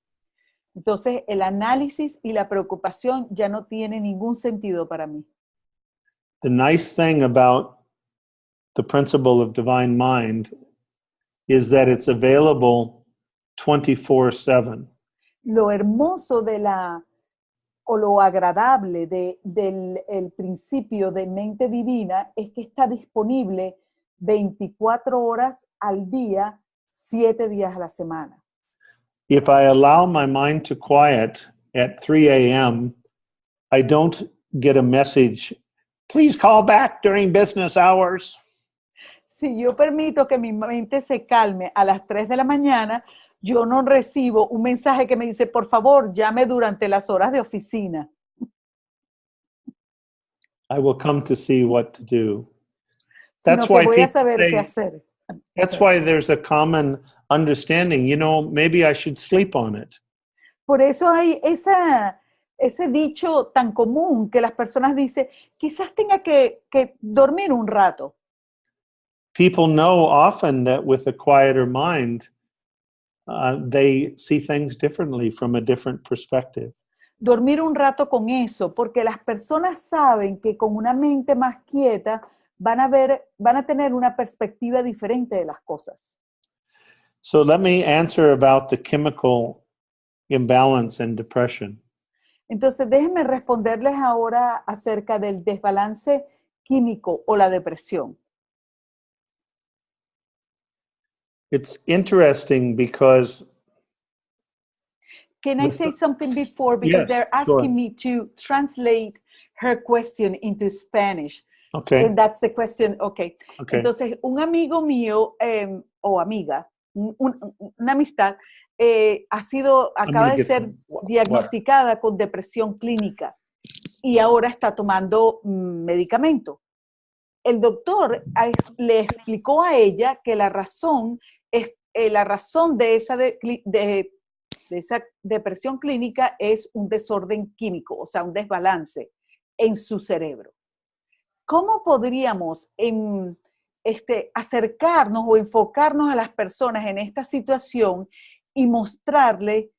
Entonces, el análisis y la preocupación ya no tienen ningún sentido para mí.
The nice thing about the principle of divine mind is that it's available 24/7.
Lo hermoso o lo agradable del principio de mente divina es que está disponible 24 horas al día, 7 días a la semana.
If I allow my mind to quiet at 3 a.m., I don't get a message, please call back during business hours.
Si yo permito que mi mente se calme a las 3 de la mañana, yo no recibo un mensaje que me dice, por favor, llame durante las horas de oficina.
I will come to see what to do.
That's why voy a saber qué hacer.
That's why there's a common understanding, maybe I should sleep on it.
Por eso hay ese dicho tan común que las personas dicen, quizás tenga que dormir un rato.
People know often that with a quieter mind, they see things differently from a different perspective.
dormir un rato con eso, porque las personas saben que con una mente más quieta van a tener una perspectiva diferente de las cosas.
So let me answer about the chemical imbalance and depression.
Entonces, déjenme responderles ahora acerca del desbalance químico o la depresión.
It's interesting because
Can I say something before? Because
Yes,
they're asking me to translate her question into Spanish.
okay,
And that's the question. Okay.
okay.
Entonces, un amigo mío o amiga, una amistad, acaba de ser diagnosticada con depresión clínica y ahora está tomando medicamento. El doctor le explicó a ella que la razón de esa depresión clínica es un desorden químico, o sea, un desbalance en su cerebro. ¿Cómo podríamos acercarnos o enfocarnos a las personas en esta situación y mostrarle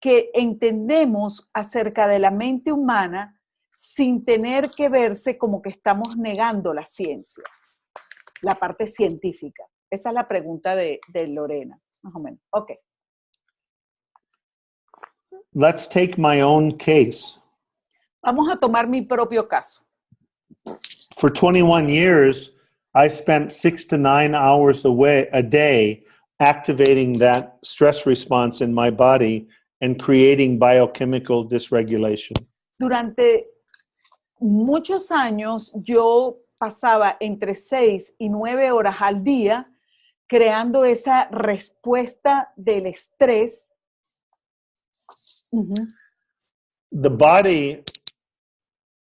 que entendemos acerca de la mente humana sin tener que verse como que estamos negando la ciencia, la parte científica? Esa es la pregunta de Lorena, más o menos. Ok.
Let's take my own case.
Vamos a tomar mi propio caso.
For 21 years, I spent 6 to 9 hours a day activating that stress response in my body and creating biochemical dysregulation.
Durante muchos años yo pasaba entre 6 y 9 horas al día creando esa respuesta del estrés. Uh-huh.
The body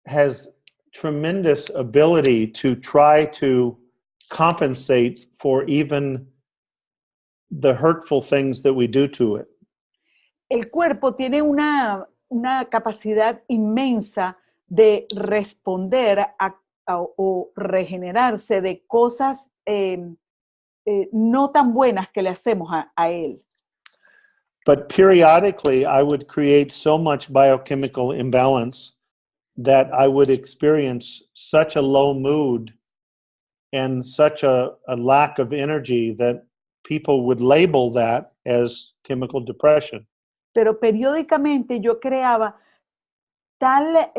has tremendous ability to try to compensate for even the hurtful things that we do to it.
El cuerpo tiene una capacidad inmensa de responder o regenerarse de cosas no tan buenas que le hacemos a él.
But periodically, I would create so much biochemical imbalance that I would experience such a low mood and such a lack of energy that people would label that as chemical depression.
Pero periódicamente yo creaba tal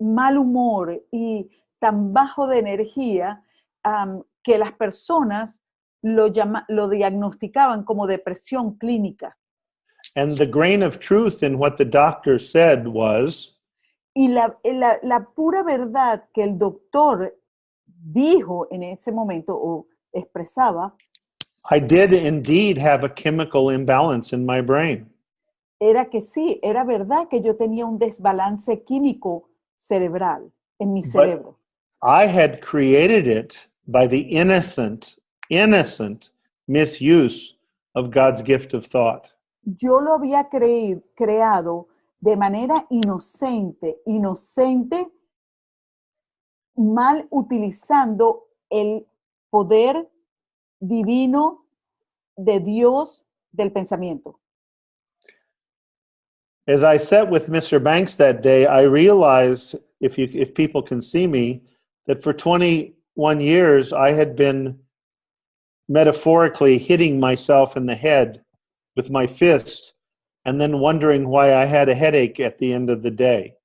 mal humor y tan bajo de energía que las personas lo diagnosticaban como depresión clínica.
And the grain of truth in what the doctor said was,
y la pura verdad que el doctor dijo en ese momento o expresaba,
I did indeed have a chemical imbalance in my brain.
Era que sí, era verdad que yo tenía un desbalance químico cerebral en mi cerebro.
I had created it by the innocent misuse of God's gift of thought.
Yo lo había creado de manera inocente, mal utilizando el poder divino de Dios del pensamiento.
As I sat with Mr. Banks that day, I realized, if people can see me, that for 21 years I had been metaphorically hitting myself in the head with my fist and then wondering why I had a headache at the end of the day.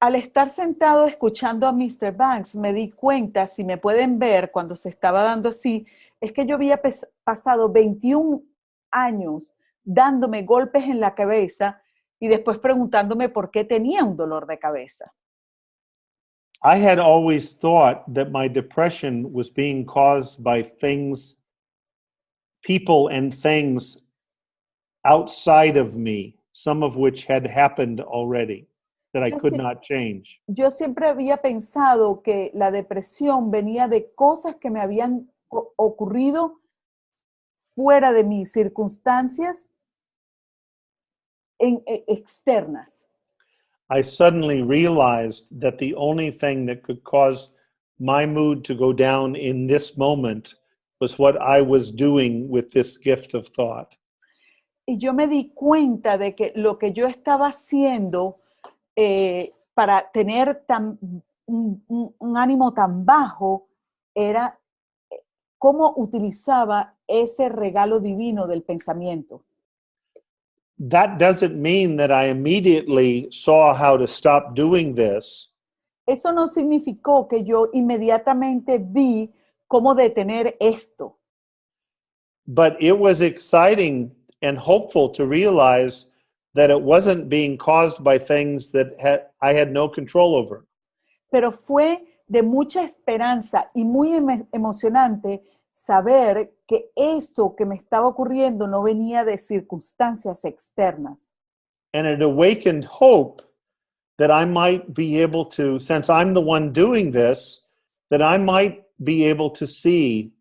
Al estar sentado escuchando a Mr. Banks, me di cuenta, si me pueden ver cuando se estaba dando así, es que yo había pasado 21 años dándome golpes en la cabeza y después preguntándome por qué tenía un dolor de cabeza.
I had always thought that my depression was being caused by people and things outside of me, some of which had happened already, that I could not change.
Yo siempre había pensado que la depresión venía de cosas que me habían ocurrido fuera de mí, circunstancias externas.
I suddenly realized that the only thing that could cause my mood to go down in this moment was what I was doing with this gift of thought.
Y yo me di cuenta de que lo que yo estaba haciendo para tener un ánimo tan bajo era cómo utilizaba ese regalo divino del pensamiento.
That doesn't mean that I immediately saw how to stop doing this.
Eso no significó que yo inmediatamente vi cómo detener esto.
But it was exciting and hopeful to realize that it wasn't being caused by things that I had no control over.
Pero fue de mucha esperanza y muy emocionante saber que eso que me estaba ocurriendo no venía de circunstancias externas.
And it awakened hope that I might be able to, since I'm the one doing this, that I might be able to see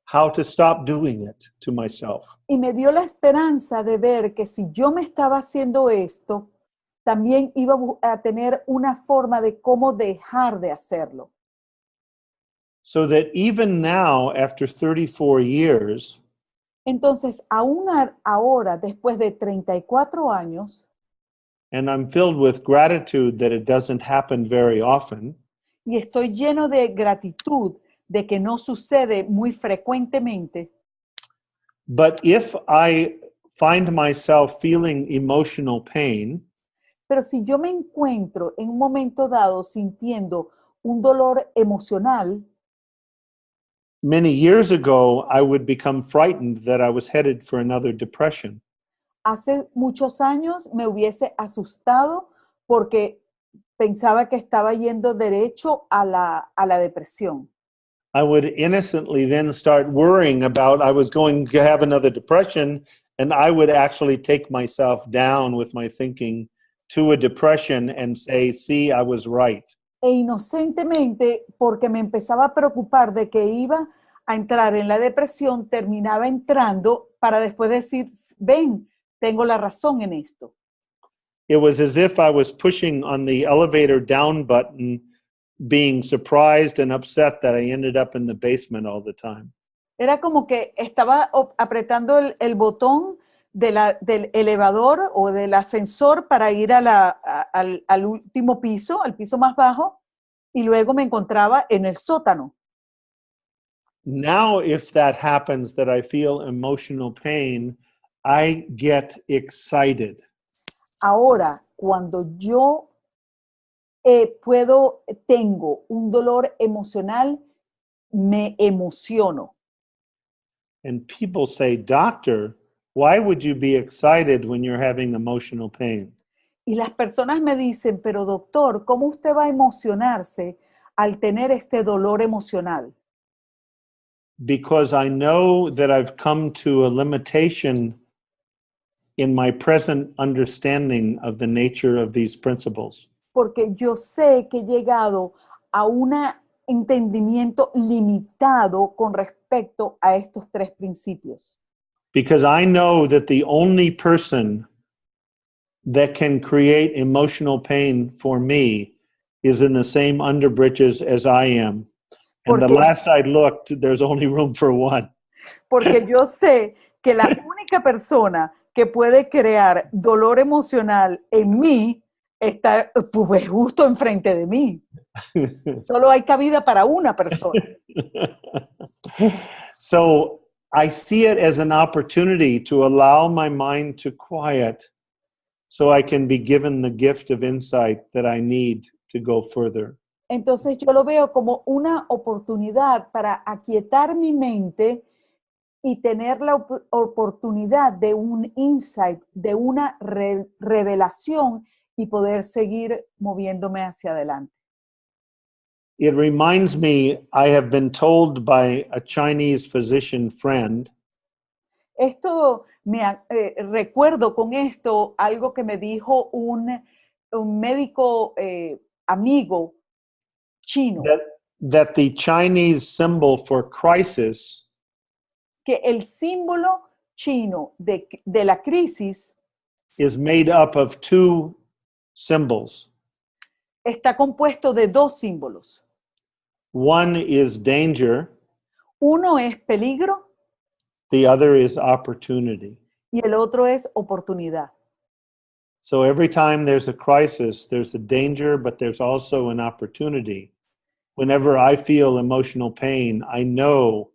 how to stop doing it to myself.
Y me dio la esperanza de ver que si yo me estaba haciendo esto, también iba a tener una forma de cómo dejar de hacerlo.
So that even now, after 34 years,
Entonces, aún ahora, después de 34 años,
and I'm filled with gratitude that it doesn't happen very often,
y estoy lleno de gratitud de que no sucede muy frecuentemente,
but if I find myself feeling emotional pain,
pero si yo me encuentro en un momento dado sintiendo un dolor emocional,
many years ago, I would become frightened that I was headed for another depression.
hace muchos años me hubiese asustado porque pensaba que estaba yendo derecho a la depresión.
I would innocently then start worrying about I was going to have another depression, and I would actually take myself down with my thinking to a depression and say, see, I was right.
E inocentemente, porque me empezaba a preocupar de que iba a entrar en la depresión, terminaba entrando para después decir, ven, tengo la razón en esto.
It was as if I was pushing on the elevator down button, being surprised and upset that I ended up in the basement all the time.
Era como que estaba apretando el botón del elevador o del ascensor para ir al último piso, al piso más bajo, y luego me encontraba en el sótano.
Now, if that happens, that I feel emotional pain, I get excited.
Ahora, cuando yo tengo un dolor emocional, me emociono.
And people say, doctor, why would you be excited when you're having emotional pain?
Y las personas me dicen, pero doctor, ¿cómo usted va a emocionarse al tener este dolor emocional?
Because I know that I've come to a limitation in my present understanding of the nature of these principles.
Porque yo sé que he llegado a un entendimiento limitado con respecto a estos tres principios.
Because I know that the only person that can create emotional pain for me is in the same underbridges as I am. And the last I looked, there's only room for one.
Porque yo sé que la única persona que puede crear dolor emocional en mí está pues, justo enfrente de mí. Solo hay cabida para una persona.
So I see it as an opportunity to allow my mind to quiet so I can be given the gift of insight that I need to go further.
Entonces yo lo veo como una oportunidad para aquietar mi mente y tener la oportunidad de un insight, de una revelación y poder seguir moviéndome hacia adelante.
It reminds me, I have been told by a Chinese physician friend
Esto recuerdo con esto algo que me dijo un médico amigo chino,
that the Chinese symbol for crisis
que el símbolo chino de la crisis
is made up of two symbols.
está compuesto de dos símbolos.
One is danger,
Uno es peligro
the other is opportunity.
y el otro es oportunidad.
So every time there's a crisis, there's a danger, but there's also an opportunity. Whenever I feel emotional pain, I know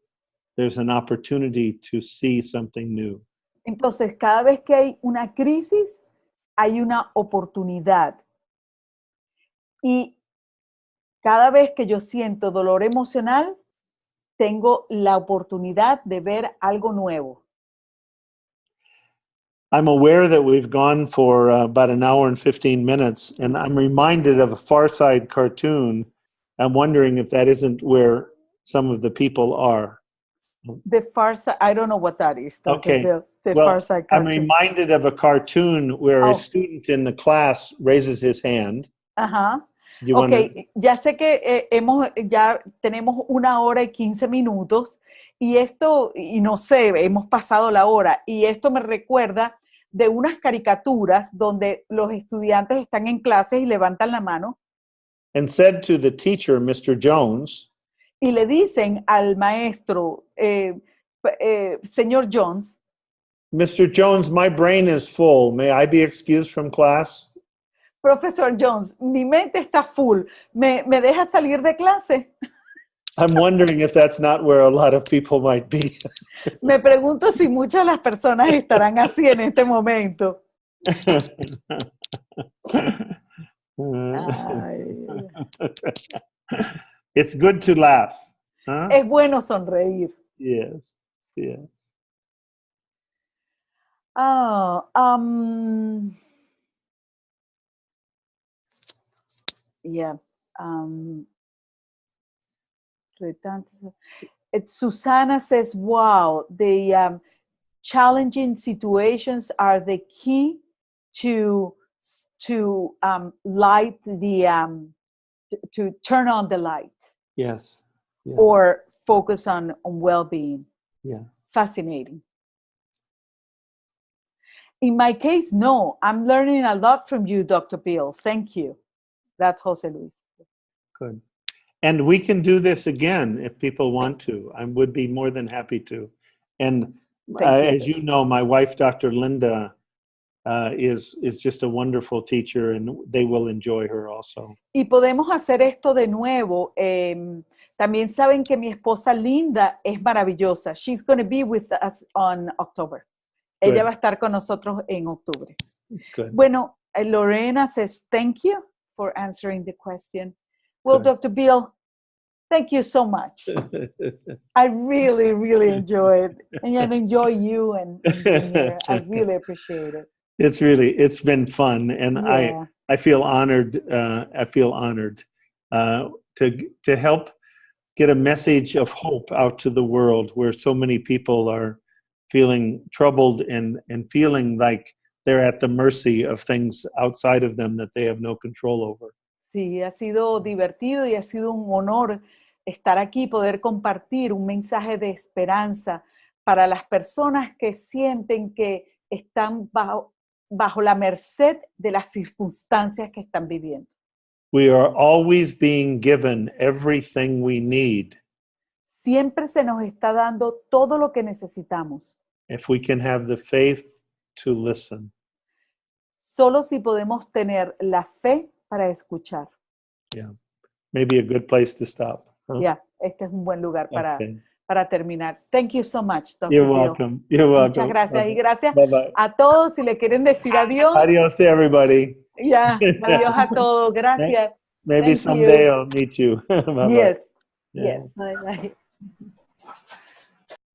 there's an opportunity to see something new.
Entonces, cada vez que hay una crisis, hay una oportunidad. Y cada vez que yo siento dolor emocional, tengo la oportunidad de ver algo nuevo.
I'm aware that we've gone for about an hour and 15 minutes, and I'm reminded of a Far Side cartoon. I'm wondering if that isn't where some of the people are.
The Far Side, I don't know what that is.
Okay.
The
Well,
Far Side
I'm
cartoon.
reminded of a cartoon where
Oh.
a student in the class raises his hand.
Ajá.
Do you
Ok,
wanna-
ya sé que ya tenemos 1 hora y 15 minutos y esto, y no sé, hemos pasado la hora y esto me recuerda de unas caricaturas donde los estudiantes están en clases y levantan la mano
And said to the teacher, Mr. Jones,
y le dicen al maestro, señor Jones,
Mr. Jones, my brain is full. May I be excused from class?
profesor Jones, mi mente está full, ¿me deja salir de clase?
I'm wondering if that's not where a lot of people might be.
Me pregunto si muchas de las personas estarán así en este momento. Ay.
It's good to laugh. Huh?
Es bueno sonreír.
Yes, yes.
Oh, yeah. Susana says, wow, the challenging situations are the key to light the, to turn on the light.
Yes. Yes.
Or focus on well-being.
Yeah.
Fascinating. In my case, no. I'm learning a lot from you, Dr. Bill. Thank you. That's Jose Luis.
Good. And we can do this again if people want to. I would be more than happy to. And as you know, my wife, Dr. Linda, is just a wonderful teacher, and they will enjoy her also.
Y podemos hacer esto de nuevo. También saben que mi esposa Linda es maravillosa. She's going to be with us on October.
Good.
Ella va a estar con nosotros en octubre.
Good.
Bueno, Lorena says, thank you for answering the question. Well,
Good.
Dr. Bill, thank you so much. I really, really enjoy it. And I enjoy you and here. I really appreciate it.
It's been fun. And
yeah.
I feel honored. To help get a message of hope out to the world where so many people are feeling troubled and feeling like they're at the mercy of things outside of them that they have no control over.
Sí, ha sido divertido y ha sido un honor estar aquí, poder compartir un mensaje de esperanza para las personas que sienten que están bajo la merced de las circunstancias que están viviendo.
We are always being given everything we need.
Siempre se nos está dando todo lo que necesitamos.
If we can have the faith to listen.
Solo si podemos tener la fe para escuchar.
Yeah. Maybe a good place to stop. Huh?
Yeah, este es un buen lugar para terminar. Thank you so much, Dr.
You're
Bill.
welcome. You're welcome.
Muchas gracias.
Bye-bye.
Y gracias
Bye-bye.
a todos. Si le quieren decir adiós.
Adios to everybody.
Ya, adiós a todos. Gracias.
Maybe
Thank
someday
you.
I'll meet you. Bye-bye.
Yes.
Yeah.
Yes.
Bye bye.